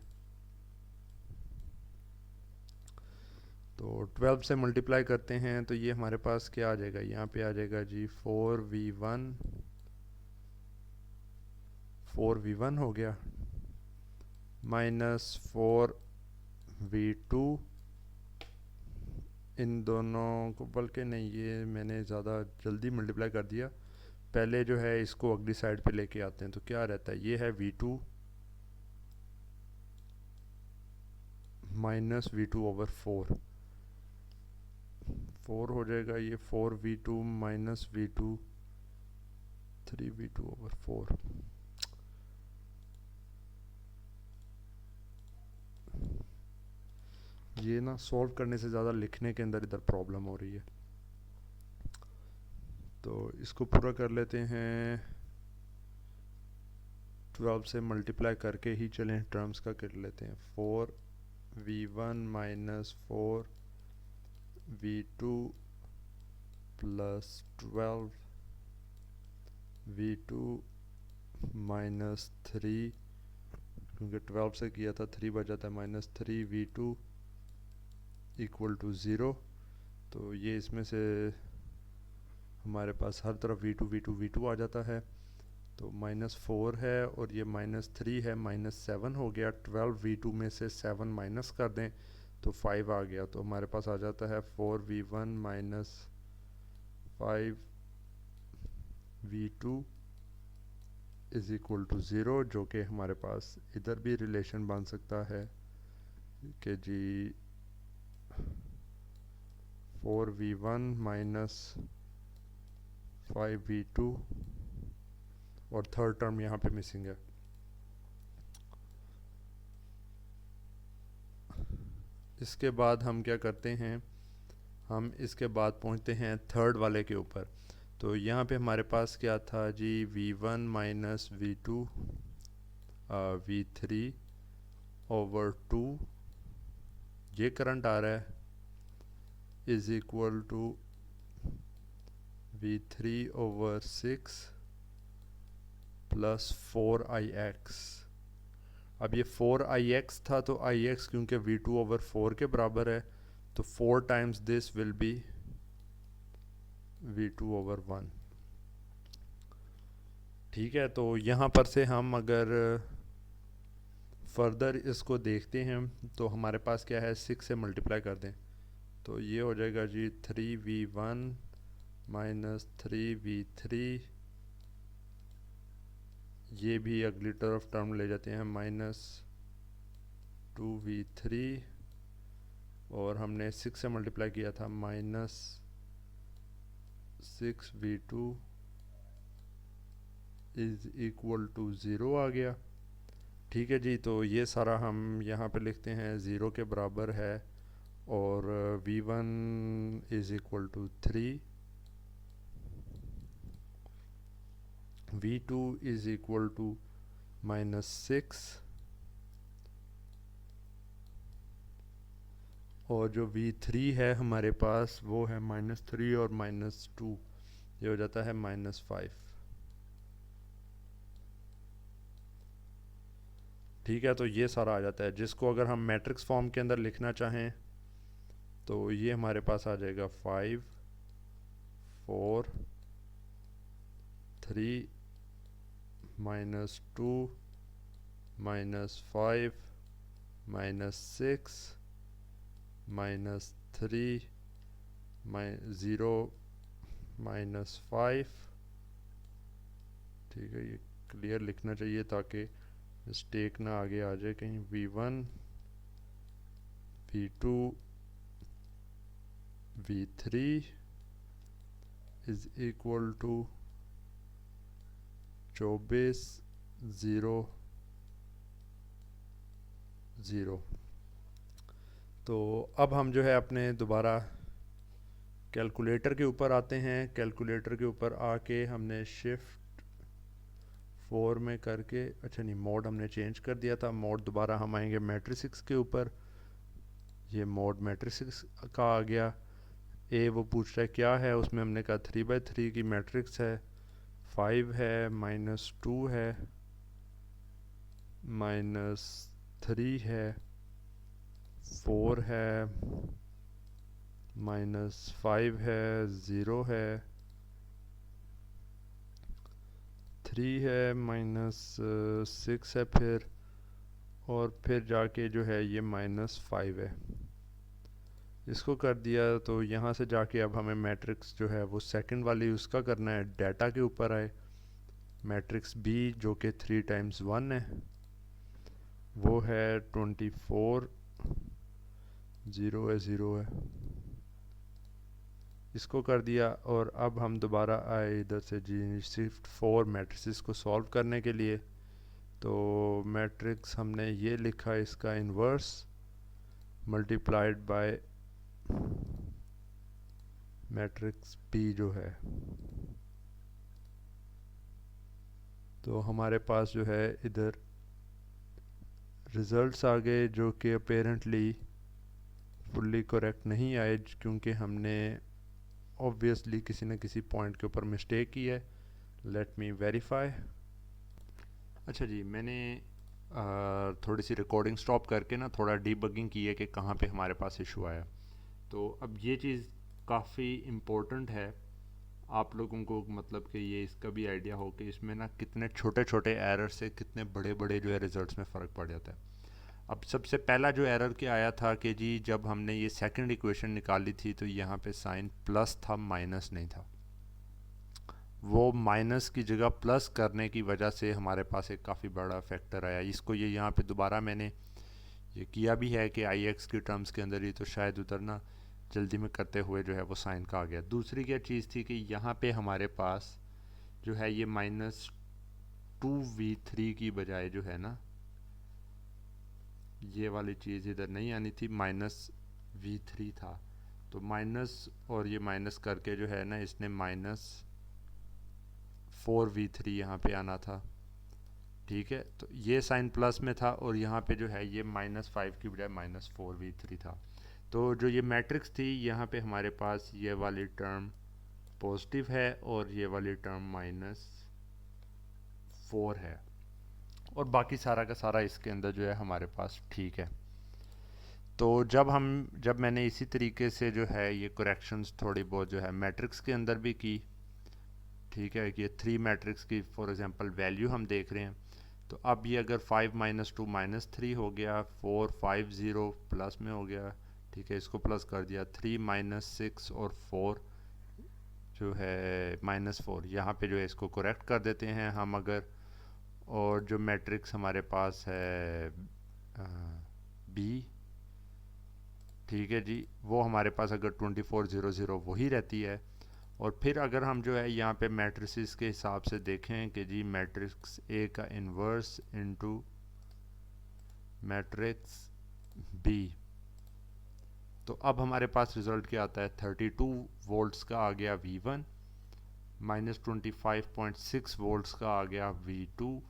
तो 12 से मल्टीप्लाई करते हैं तो ये हमारे पास क्या आ जाएगा, यहाँ पे आ जाएगा जी 4v1 हो गया माइनस 4v2। इन दोनों को, बल्कि नहीं, ये मैंने ज़्यादा जल्दी मल्टीप्लाई कर दिया। पहले जो है इसको अगली साइड पे लेके आते हैं, तो क्या रहता है, ये है v2 माइनस v2/4, 4 हो जाएगा ये 4v2 माइनस v2 3v2/4। ये ना सॉल्व करने से ज़्यादा लिखने के अंदर इधर प्रॉब्लम हो रही है, तो इसको पूरा कर लेते हैं। 12 से मल्टीप्लाई करके ही चलें, टर्म्स का कर लेते हैं। 4v1 minus 4v2 plus 12v2 minus 3, क्योंकि 12 से किया था 3 बचा था, माइनस 3v2 इक्वल टू 0। तो ये इसमें से हमारे पास हर तरफ v2 आ जाता है। तो -4 है और ये -3 है, -7 हो गया। 12v2 में से 7 माइनस कर दें तो 5 आ गया। तो हमारे पास आ जाता है 4v1 minus 5v2 is equal to 0, जो कि हमारे पास इधर भी रिलेशन बन सकता है कि जी 4v1 माइनस 5v2 और थर्ड टर्म यहाँ पे मिसिंग है। इसके बाद हम क्या करते हैं, हम इसके बाद पहुँचते हैं थर्ड वाले के ऊपर। तो यहाँ पे हमारे पास क्या था जी, v1 minus v2 v3 over 2, ये करंट आ रहा है, is equal to v3 over 6 plus 4ix। अब ये 4ix था, तो ix क्योंकि v2/4 के बराबर है, तो 4 times this will be v2/1। ठीक है, तो यहाँ पर से हम अगर फर्दर इसको देखते हैं तो हमारे पास क्या है, 6 से मल्टीप्लाई कर दें तो ये हो जाएगा जी 3v1 माइनस 3v3, ये भी अगली तरफ टर्म ले जाते हैं, -2v3 और हमने 6 से मल्टीप्लाई किया था, -6v2 इज़ इक्वल टू 0 आ गया। ठीक है जी, तो ये सारा हम यहाँ पे लिखते हैं 0 के बराबर है और v1 is equal to 3, v2 is equal to -6 और जो v3 है हमारे पास वो है -3 और -2, ये हो जाता है -5। ठीक है, तो ये सारा आ जाता है, जिसको अगर हम मैट्रिक्स फॉर्म के अंदर लिखना चाहें तो ये हमारे पास आ जाएगा 5 4 3 -2 -5 -6 3 0 -5। ठीक है, ये क्लियर लिखना चाहिए ताकि मिस्टेक ना आगे आ जाए कहीं। v1 v2 v3 is equal to 24 0 0। तो अब हम जो है अपने दोबारा कैलकुलेटर के ऊपर आते हैं। कैलकुलेटर के ऊपर आके हमने शिफ्ट 4 में करके, अच्छा नहीं, मोड हमने चेंज कर दिया था। मोड दोबारा हम आएंगे मैट्रिक्स के ऊपर। ये मोड मैट्रिक्स का आ गया। ए वो पूछ रहा है क्या है, उसमें हमने कहा 3/3 की मैट्रिक्स है, 5 है, -2 है, -3 है, 4 है, -5 है, 0 है, 3 है, -6 है फिर, और फिर जाके जो है ये -5 है। इसको कर दिया तो यहाँ से जाके अब हमें मैट्रिक्स जो है वो सेकंड वाली उसका करना है, डाटा के ऊपर आए। मैट्रिक्स बी जो कि 3 × 1 है, वो है 24 0 है 0 है। इसको कर दिया और अब हम दोबारा आए इधर से जी शिफ्ट 4 मैट्रिक्स को सॉल्व करने के लिए। तो मैट्रिक्स हमने ये लिखा, इसका inverse multiplied by matrix B जो है। तो हमारे पास जो है इधर रिज़ल्ट्स आ गए जो कि अपेरेंटली फुल्ली करेक्ट नहीं आए, क्योंकि हमने ऑब्वियसली किसी न किसी पॉइंट के ऊपर मिस्टेक की है। Let me verify. अच्छा जी, मैंने थोड़ी सी रिकॉर्डिंग स्टॉप करके ना थोड़ा डीबगिंग की है कि कहाँ पे हमारे पास इशू आया। तो अब ये चीज़ काफ़ी इम्पोर्टेंट है आप लोगों को, मतलब कि ये इसका भी आइडिया हो कि इसमें ना कितने छोटे छोटे एरर से कितने बड़े बड़े जो है रिजल्ट्स में फ़र्क पड़ जाता है। अब सबसे पहला जो एरर क्या आया था कि जी जब हमने ये सेकंड इक्वेशन निकाली थी तो यहाँ पे साइन प्लस था, माइनस नहीं था। वो माइनस की जगह प्लस करने की वजह से हमारे पास एक काफ़ी बड़ा फैक्टर आया। इसको ये यहाँ पे दोबारा मैंने ये किया भी है कि आई एक्स की टर्म्स के अंदर ही, तो शायद उधर ना जल्दी में करते हुए जो है वो साइन का आ गया। दूसरी क्या चीज़ थी कि यहाँ पे हमारे पास जो है ये -2v3 की बजाय जो है ना ये वाली चीज़ इधर नहीं आनी थी, -v3 था। तो माइनस और ये माइनस करके जो है ना इसने -4v3 यहाँ पे आना था। ठीक है, तो ये साइन प्लस में था और यहाँ पे जो है ये -5 की बजाय -4v3 था। तो जो ये मैट्रिक्स थी यहाँ पे हमारे पास ये वाली टर्म पॉजिटिव है और ये वाली टर्म -4 है, और बाकी सारा का सारा इसके अंदर जो है हमारे पास ठीक है। तो जब मैंने इसी तरीके से जो है ये करेक्शंस थोड़ी बहुत जो है मैट्रिक्स के अंदर भी की, ठीक है, कि ये 3 मैट्रिक्स की फॉर एग्जांपल वैल्यू हम देख रहे हैं। तो अब ये अगर 5 - 2 -3 हो गया, 4 5 0 प्लस में हो गया, ठीक है, इसको प्लस कर दिया, 3 - 6 और 4 जो है -4, यहाँ पे जो है इसको करेक्ट कर देते हैं हम अगर। और जो मैट्रिक्स हमारे पास है बी, ठीक है जी, वो हमारे पास अगर 24 0 0 वही रहती है। और फिर अगर हम जो है यहाँ पे मैट्रिसेस के हिसाब से देखें कि जी मैट्रिक्स ए का इन्वर्स इनटू मैट्रिक्स बी, तो अब हमारे पास रिज़ल्ट क्या आता है, 32 वोल्ट्स का आ गया V1, -25.6 वोल्ट्स का आ गया V2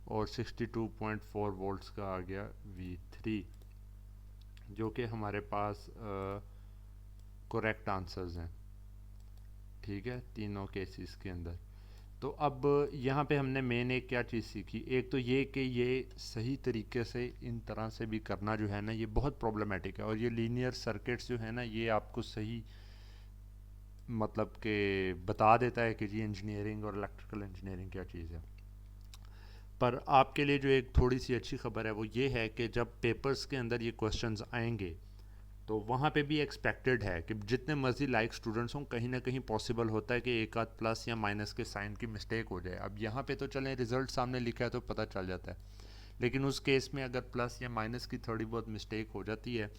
और 62.4 वोल्ट्स का आ गया V3, जो कि हमारे पास करेक्ट आंसर्स हैं। ठीक है, तीनों केसेस के अंदर। तो अब यहाँ पे हमने मेन एक क्या चीज़ सीखी, एक तो ये कि ये सही तरीके से इन तरह से भी करना जो है ना ये बहुत प्रॉब्लमेटिक है, और ये लीनियर सर्किट्स जो है ना ये आपको सही मतलब कि बता देता है कि जी इंजीनियरिंग और इलेक्ट्रिकल इंजीनियरिंग क्या चीज़ है। पर आपके लिए जो एक थोड़ी सी अच्छी खबर है वो ये है कि जब पेपर्स के अंदर ये क्वेश्चंस आएंगे तो वहाँ पे भी एक्सपेक्टेड है कि जितने मर्जी लाइक स्टूडेंट्स हों, कहीं ना कहीं पॉसिबल होता है कि एक आध प्लस या माइनस के साइन की मिस्टेक हो जाए। अब यहाँ पे तो चलें रिजल्ट सामने लिखा है तो पता चल जाता है, लेकिन उस केस में अगर प्लस या माइनस की थोड़ी बहुत मिस्टेक हो जाती है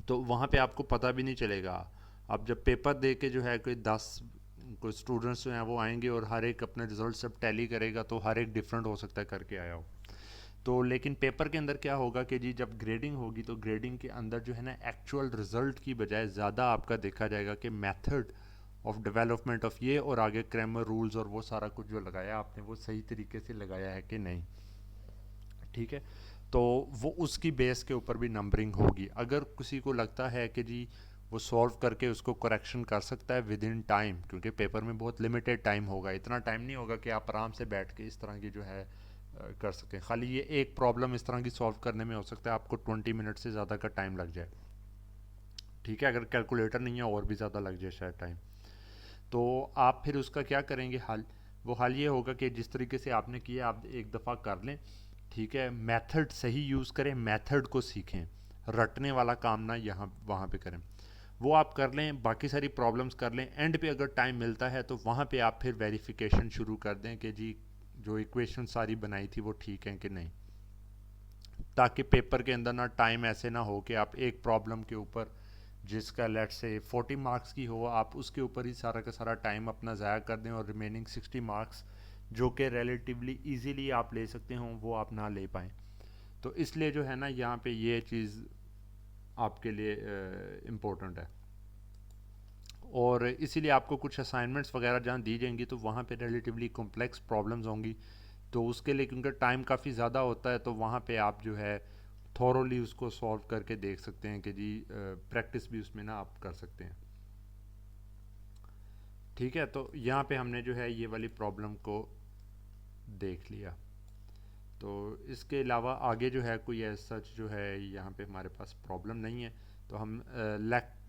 तो वहाँ पे आपको पता भी नहीं चलेगा। अब जब पेपर दे के जो है कोई स्टूडेंट्स जो हैं वो आएंगे और हर एक अपने रिजल्ट सब टैली करेगा तो हर एक डिफरेंट हो सकता है करके आया हो। तो लेकिन पेपर के अंदर क्या होगा कि जी जब ग्रेडिंग होगी तो ग्रेडिंग के अंदर जो है ना एक्चुअल रिजल्ट की बजाय ज़्यादा आपका देखा जाएगा कि मेथड ऑफ डेवलपमेंट ऑफ ये और आगे ग्रामर रूल्स और वो सारा कुछ जो लगाया आपने वो सही तरीके से लगाया है कि नहीं। ठीक है, तो वो उसकी बेस के ऊपर भी नंबरिंग होगी। अगर किसी को लगता है कि जी वो सॉल्व करके उसको करेक्शन कर सकता है विद इन टाइम, क्योंकि पेपर में बहुत लिमिटेड टाइम होगा, इतना टाइम नहीं होगा कि आप आराम से बैठ के इस तरह की जो है कर सकें। खाली ये एक प्रॉब्लम इस तरह की सॉल्व करने में हो सकता है आपको 20 मिनट से ज़्यादा का टाइम लग जाए। ठीक है, अगर कैलकुलेटर नहीं है और भी ज़्यादा लग जाए शायद टाइम। तो आप फिर उसका क्या करेंगे हल? वो हल ये होगा कि जिस तरीके से आपने किया आप एक दफ़ा कर लें। ठीक है, मेथड सही यूज़ करें, मेथड को सीखें, रटने वाला काम ना यहाँ वहाँ पे करें। वो आप कर लें, बाकी सारी प्रॉब्लम्स कर लें। एंड पे अगर टाइम मिलता है तो वहाँ पे आप फिर वेरिफिकेशन शुरू कर दें कि जी जो इक्वेशन सारी बनाई थी वो ठीक है कि नहीं, ताकि पेपर के अंदर ना टाइम ऐसे ना हो कि आप एक प्रॉब्लम के ऊपर जिसका लेट से 40 मार्क्स की हो आप उसके ऊपर ही सारा का सारा टाइम अपना ज़ाया कर दें और रिमेनिंग 60 मार्क्स जो कि रिलेटिवली इजीली आप ले सकते हों वो आप ना ले पाएँ। तो इसलिए जो है ना यहाँ पे ये चीज़ आपके लिए इम्पोर्टेंट है। और इसीलिए आपको कुछ असाइनमेंट्स वगैरह जहाँ दी जाएंगी तो वहाँ पे रिलेटिवली कॉम्प्लेक्स प्रॉब्लम्स होंगी, तो उसके लिए क्योंकि टाइम काफ़ी ज़्यादा होता है तो वहाँ पे आप जो है थॉरोली उसको सॉल्व करके देख सकते हैं कि जी प्रैक्टिस भी उसमें ना आप कर सकते हैं। ठीक है, तो यहाँ पे हमने जो है ये वाली प्रॉब्लम को देख लिया। तो इसके अलावा आगे जो है कोई ऐसा सच जो है यहाँ पे हमारे पास प्रॉब्लम नहीं है, तो हम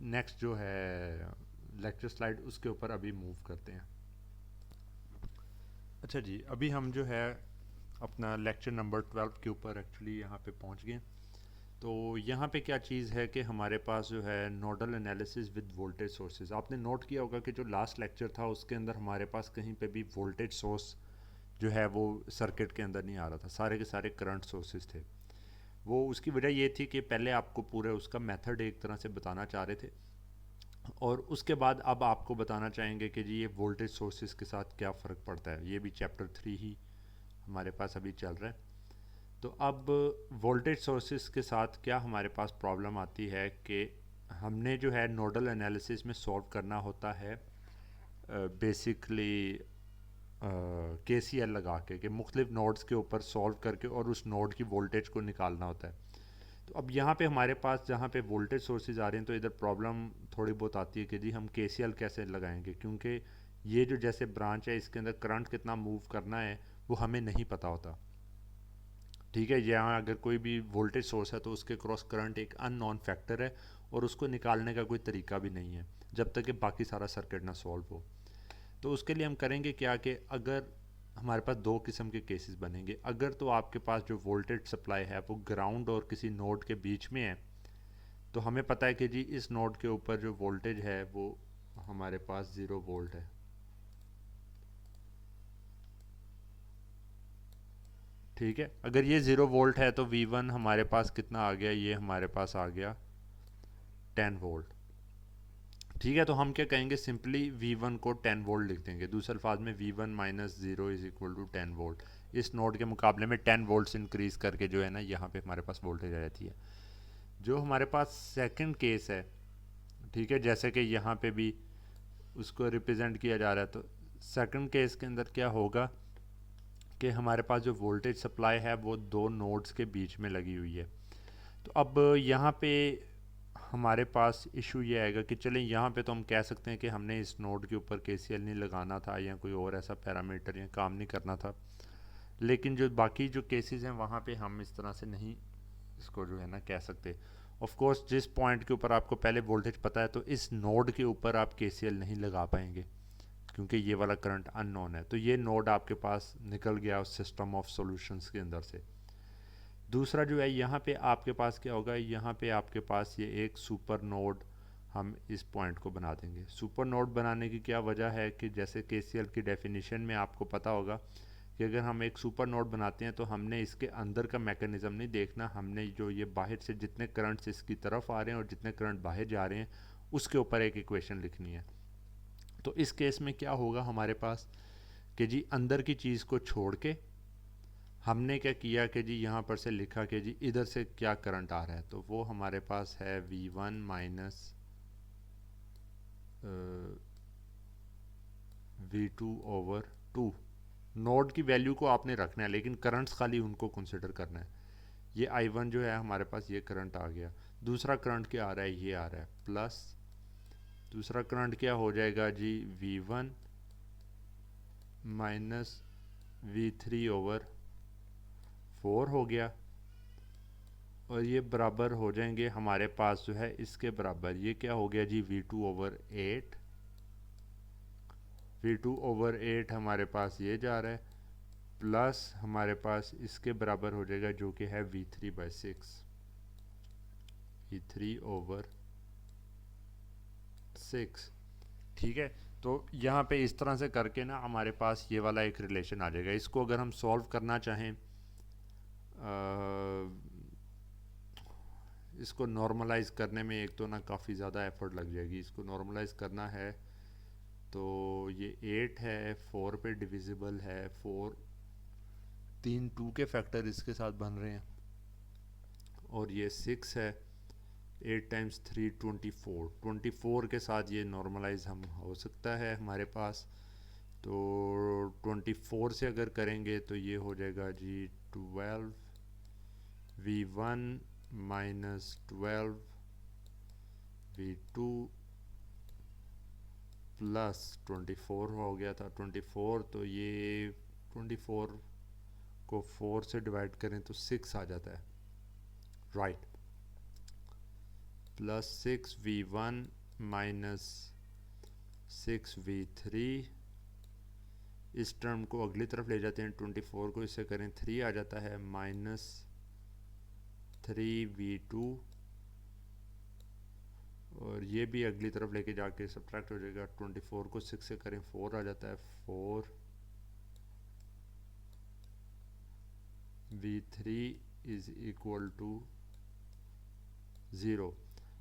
नेक्स्ट जो है लेक्चर स्लाइड उसके ऊपर अभी मूव करते हैं। अच्छा जी, अभी हम जो है अपना लेक्चर नंबर 12 के ऊपर एक्चुअली यहाँ पे पहुँच गए। तो यहाँ पे क्या चीज़ है कि हमारे पास जो है nodal analysis with voltage sources. आपने नोट किया होगा कि जो लास्ट लेक्चर था उसके अंदर हमारे पास कहीं पे भी वोल्टेज सोर्स जो है वो सर्किट के अंदर नहीं आ रहा था, सारे के सारे करंट सोर्सेज थे। वो उसकी वजह ये थी कि पहले आपको पूरे उसका मेथड एक तरह से बताना चाह रहे थे और उसके बाद अब आपको बताना चाहेंगे कि जी ये वोल्टेज सोर्सेज के साथ क्या फ़र्क पड़ता है। ये भी चैप्टर 3 ही हमारे पास अभी चल रहा है। तो अब वोल्टेज सोर्सेज के साथ क्या हमारे पास प्रॉब्लम आती है कि हमने जो है नोडल एनालिसिस में सॉल्व करना होता है बेसिकली KCL लगा के मुख्तलिफ नोड्स के ऊपर सॉल्व करके और उस नोड की वोल्टेज को निकालना होता है। तो अब यहाँ पे हमारे पास जहाँ पे वोल्टेज सोर्सेज आ रहे हैं तो इधर प्रॉब्लम थोड़ी बहुत आती है कि जी हम KCL कैसे लगाएंगे, क्योंकि ये जो जैसे ब्रांच है इसके अंदर करंट कितना मूव करना है वो हमें नहीं पता होता। ठीक है, यहाँ अगर कोई भी वोल्टेज सोर्स है तो उसके क्रॉस करंट एक अननोन फैक्टर है और उसको निकालने का कोई तरीका भी नहीं है जब तक कि बाकी सारा सर्किट ना सॉल्व हो। तो उसके लिए हम करेंगे क्या कि अगर हमारे पास दो किस्म के केसेस बनेंगे। अगर तो आपके पास जो वोल्टेज सप्लाई है वो ग्राउंड और किसी नोड के बीच में है तो हमें पता है कि जी इस नोड के ऊपर जो वोल्टेज है वो हमारे पास 0 वोल्ट है। ठीक है, अगर ये 0 वोल्ट है तो V1 हमारे पास कितना आ गया, ये हमारे पास आ गया 10 वोल्ट। ठीक है, तो हम क्या कहेंगे सिंपली V1 को 10 वोल्ट लिख देंगे। दूसरे अल्फाज में V1 minus 0 is equal to 10 volt. इस नोड के मुकाबले में 10 वोल्ट इंक्रीज करके जो है ना यहाँ पे हमारे पास वोल्टेज आ जाती है। जो हमारे पास सेकंड केस है, ठीक है, जैसे कि यहाँ पे भी उसको रिप्रेजेंट किया जा रहा है, तो सेकंड केस के अंदर क्या होगा कि हमारे पास जो वोल्टेज सप्लाई है वो दो नोड्स के बीच में लगी हुई है। तो अब यहाँ पे हमारे पास इशू ये आएगा कि चलें यहाँ पे तो हम कह सकते हैं कि हमने इस नोड के ऊपर KCL नहीं लगाना था या कोई और ऐसा पैरामीटर या काम नहीं करना था, लेकिन जो बाकी जो केसेस हैं वहाँ पे हम इस तरह से नहीं इसको जो है ना कह सकते। ऑफ कोर्स जिस पॉइंट के ऊपर आपको पहले वोल्टेज पता है तो इस नोड के ऊपर आप KCL नहीं लगा पाएंगे क्योंकि ये वाला करंट अननोन है। तो ये नोड आपके पास निकल गया उस सिस्टम ऑफ सॉल्यूशंस के अंदर से। दूसरा जो है यहाँ पे आपके पास क्या होगा, यहाँ पे आपके पास ये एक सुपर नोड हम इस पॉइंट को बना देंगे। सुपर नोड बनाने की क्या वजह है कि जैसे केसीएल की डेफिनेशन में आपको पता होगा कि अगर हम एक सुपर नोड बनाते हैं तो हमने इसके अंदर का मैकेनिज़्म नहीं देखना, हमने जो ये बाहर से जितने करंट्स इसकी तरफ आ रहे हैं और जितने करंट बाहर जा रहे हैं उसके ऊपर एक इक्वेशन लिखनी है। तो इस केस में क्या होगा हमारे पास कि जी अंदर की चीज़ को छोड़ के हमने क्या किया कि जी यहाँ पर से लिखा कि जी इधर से क्या करंट आ रहा है, तो वो हमारे पास है V1 minus V2 over 2। Node की वैल्यू को आपने रखना है लेकिन करंट्स खाली उनको कंसिडर करना है। ये I1 जो है हमारे पास ये करंट आ गया। दूसरा करंट क्या आ रहा है, ये आ रहा है प्लस। दूसरा करंट क्या हो जाएगा जी, V1 माइनस V3 ओवर 4 हो गया। और ये बराबर हो जाएंगे हमारे पास जो है इसके बराबर, ये क्या हो गया जी, V2 ओवर 8। V2 ओवर 8 हमारे पास ये जा रहा है प्लस हमारे पास इसके बराबर हो जाएगा जो कि है V3 बाई 6, V3 ओवर 6। ठीक है, तो यहाँ पे इस तरह से करके ना हमारे पास ये वाला एक रिलेशन आ जाएगा। इसको अगर हम सॉल्व करना चाहें, इसको नॉर्मलाइज करने में एक तो ना काफ़ी ज़्यादा एफर्ट लग जाएगी। इसको नॉर्मलाइज करना है तो ये 8 है, 4 पे डिविजिबल है, 4 तीन 2 के फैक्टर इसके साथ बन रहे हैं, और ये 6 है, 8 टाइम्स 3 24, 24 के साथ ये नॉर्मलाइज हम हो सकता है हमारे पास। तो 24 से अगर करेंगे तो ये हो जाएगा जी 12 V1 माइनस 12 V2 प्लस 24 हो गया था 24, तो ये 24 को 4 से डिवाइड करें तो 6 आ जाता है, right. Plus 6 V1 minus 6 V3, इस टर्म को अगली तरफ ले जाते हैं, 24 को इससे करें 3 आ जाता है, माइनस 3 V2, और ये भी अगली तरफ लेके जाके सब्ट्रैक्ट हो जाएगा। 24 को 6 से करें 4 आ जाता है, 4 V3 इज इक्वल टू 0।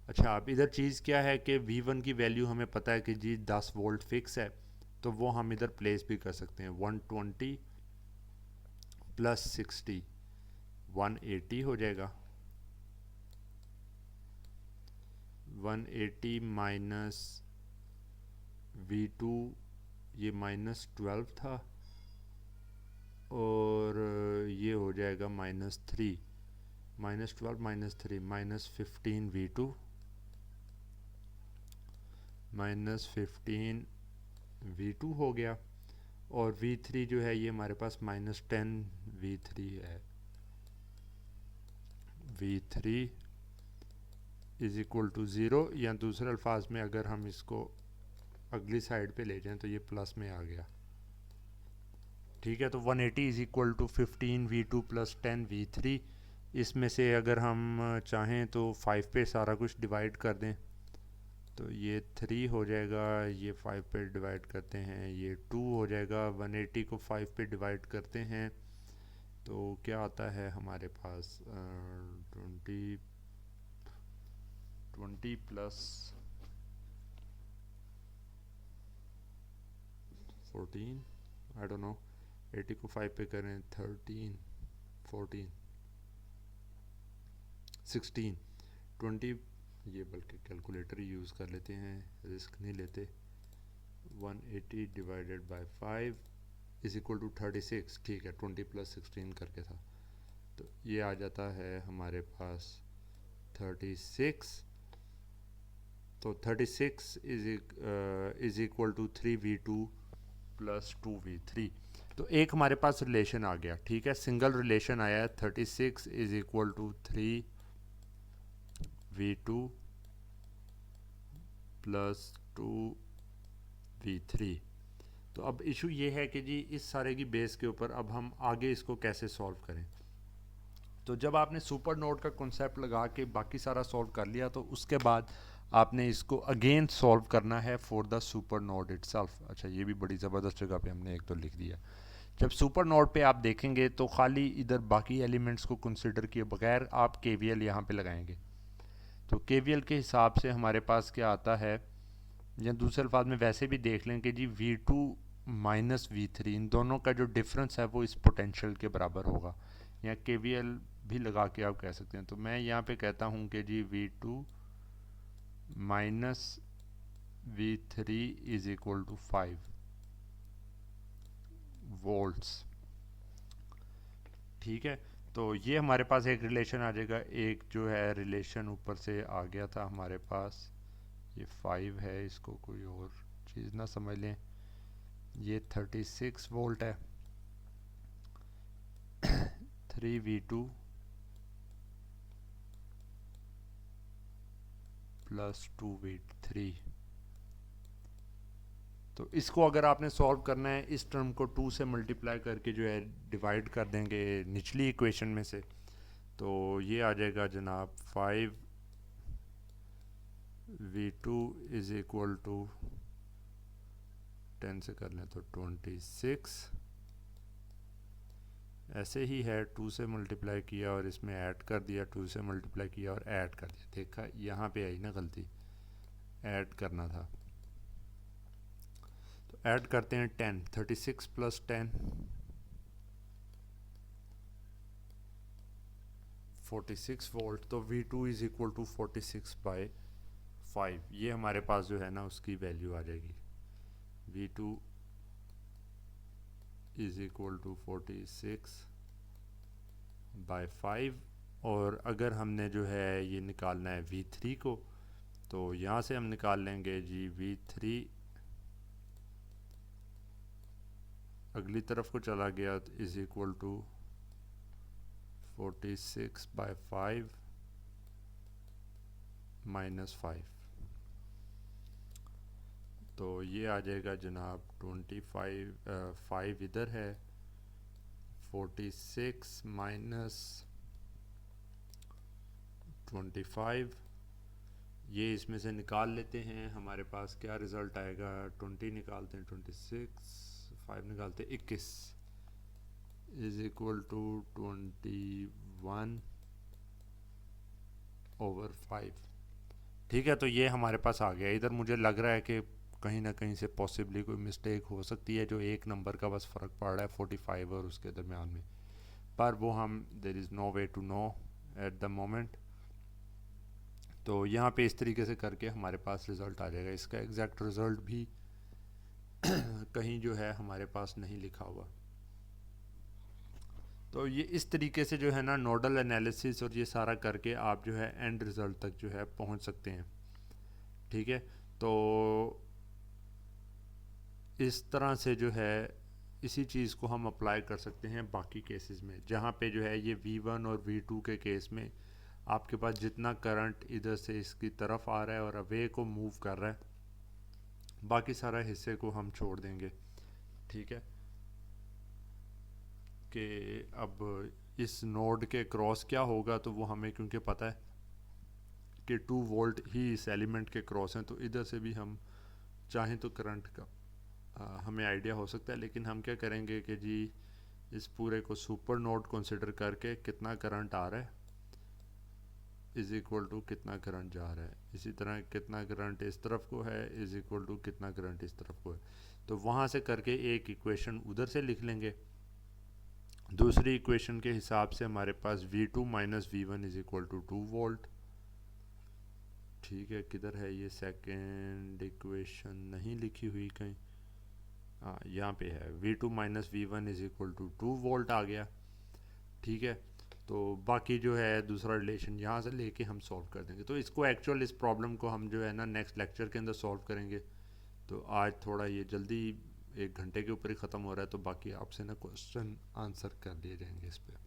अच्छा, अब इधर चीज़ क्या है कि V1 की वैल्यू हमें पता है कि जी 10 वोल्ट फिक्स है, तो वो हम इधर प्लेस भी कर सकते हैं। 120 प्लस 60 180 हो जाएगा, 180 माइनस V2 ये माइनस 12 था, और ये हो जाएगा minus 3, minus 12 minus 3 minus 15 V2 minus 15 V2 हो गया, और V3 जो है ये हमारे पास माइनस 10 V3 है। V3 इज इक्वल टू 0, या दूसरे अल्फाज में अगर हम इसको अगली साइड पे ले जाएं तो ये प्लस में आ गया। ठीक है, तो 180 is equal to 15 V2 plus 10 V3। इसमें से अगर हम चाहें तो 5 पे सारा कुछ डिवाइड कर दें तो ये 3 हो जाएगा, ये 5 पे डिवाइड करते हैं ये 2 हो जाएगा, 180 को 5 पे डिवाइड करते हैं तो क्या आता है हमारे पास 20 प्लस 14, आई डोंट नो, 80 को 5 पे करें 13 14 16 20, ये बल्कि कैलकुलेटर ही यूज़ कर लेते हैं, रिस्क नहीं लेते। 180 divided by 5 is equal to 36। ठीक है, 20 प्लस 16 करके था, तो ये आ जाता है हमारे पास 36। तो 36 is equal to 3V2 plus 2V3। तो एक हमारे पास रिलेशन आ गया, ठीक है, सिंगल रिलेशन आया है, 36 is equal to 3V2 plus 2V3। तो अब इशू ये है कि जी इस सारे की बेस के ऊपर अब हम आगे इसको कैसे सॉल्व करें। तो जब आपने सुपर नोड का कॉन्सेप्ट लगा के बाकी सारा सॉल्व कर लिया तो उसके बाद आपने इसको अगेन सॉल्व करना है for the super node itself. अच्छा, ये भी बड़ी ज़बरदस्त जगह पे हमने एक तो लिख दिया। जब सुपर नोड पे आप देखेंगे तो खाली इधर बाकी एलिमेंट्स को कंसिडर किए बगैर आप केवीएल यहाँ पे लगाएंगे। तो केवीएल के हिसाब से हमारे पास क्या आता है, या दूसरे अल्फाज में वैसे भी देख लें कि जी V2 माइनस V3 इन दोनों का जो डिफरेंस है वो इस पोटेंशियल के बराबर होगा, या केवीएल भी लगा के आप कह सकते हैं। तो मैं यहाँ पे कहता हूँ कि जी V2 minus V3 is equal to 5 volts. ठीक है, तो ये हमारे पास एक रिलेशन आ जाएगा। एक जो है रिलेशन ऊपर से आ गया था हमारे पास, ये 5 है, इसको कोई और चीज़ ना समझ लें, ये 36 वोल्ट है। 3V2 plus 2V3। तो इसको अगर आपने सॉल्व करना है, इस टर्म को 2 से मल्टीप्लाई करके जो है डिवाइड कर देंगे निचली इक्वेशन में से, तो ये आ जाएगा जनाब 5V2 इज इक्वल टू 10 से कर लें तो 26, ऐसे ही है 2 से मल्टीप्लाई किया और इसमें ऐड कर दिया, 2 से मल्टीप्लाई किया और ऐड कर दिया। देखा यहाँ पे आई ना गलती, ऐड करना था। तो ऐड करते हैं 10, 36 प्लस 10 46 वोल्ट। तो V2 is equal to 46 by 5, ये हमारे पास जो है ना उसकी वैल्यू आ जाएगी। V2 is equal to 46 by 5। और अगर हमने जो है ये निकालना है V3 को, तो यहाँ से हम निकाल लेंगे जी V3 अगली तरफ को चला गया is equal to 46 by 5 minus 5। तो ये आ जाएगा जनाब 25, 5 इधर है, 46 माइनस 25, ये इसमें से निकाल लेते हैं। हमारे पास क्या रिज़ल्ट आएगा, 20 निकालते हैं 26, 5 निकालते हैं 21 इज इक्वल टू 21 ओवर 5। ठीक है, तो ये हमारे पास आ गया। इधर मुझे लग रहा है कि कहीं ना कहीं से पॉसिबली कोई मिस्टेक हो सकती है, जो एक नंबर का बस फ़र्क पड़ रहा है 45 और उसके दरमियान में, पर वो हम there is no way to know at the moment. तो यहाँ पे इस तरीके से करके हमारे पास रिज़ल्ट आ जाएगा। इसका एग्जैक्ट रिज़ल्ट भी कहीं जो है हमारे पास नहीं लिखा हुआ। तो ये इस तरीके से जो है ना नोडल एनालिसिस और ये सारा करके आप जो है एंड रिज़ल्ट तक जो है पहुँच सकते हैं। ठीक है, तो इस तरह से जो है इसी चीज़ को हम अप्लाई कर सकते हैं बाकी केसेस में, जहाँ पे जो है ये V1 और V2 के केस में आपके पास जितना करंट इधर से इसकी तरफ आ रहा है और अवे को मूव कर रहा है, बाकी सारा हिस्से को हम छोड़ देंगे। ठीक है, कि अब इस नोड के क्रॉस क्या होगा, तो वो हमें क्योंकि पता है कि 2 वोल्ट ही इस एलिमेंट के क्रॉस हैं, तो इधर से भी हम चाहें तो करंट का हमें आइडिया हो सकता है। लेकिन हम क्या करेंगे कि जी इस पूरे को सुपर नोड कंसिडर करके कितना करंट आ रहा है इज़ इक्वल टू कितना करंट जा रहा है, इसी तरह कितना करंट इस तरफ को है इज़ इक्वल टू कितना करंट इस तरफ को है। तो वहाँ से करके एक इक्वेशन उधर से लिख लेंगे। दूसरी इक्वेशन के हिसाब से हमारे पास V2 minus V1 is equal to 2 volt. ठीक है, किधर है ये सेकेंड इक्वेशन, नहीं लिखी हुई कहीं, हाँ यहाँ पे है। V2 minus V1 is equal to 2 volt आ गया। ठीक है, तो बाकी जो है दूसरा रिलेशन यहाँ से लेके हम सॉल्व कर देंगे। तो इसको एक्चुअल इस प्रॉब्लम को हम जो है ना नेक्स्ट लेक्चर के अंदर सॉल्व करेंगे। तो आज थोड़ा ये जल्दी 1 घंटे के ऊपर ही ख़त्म हो रहा है, तो बाकी आपसे ना क्वेश्चन आंसर कर दिए जाएंगे इस पर।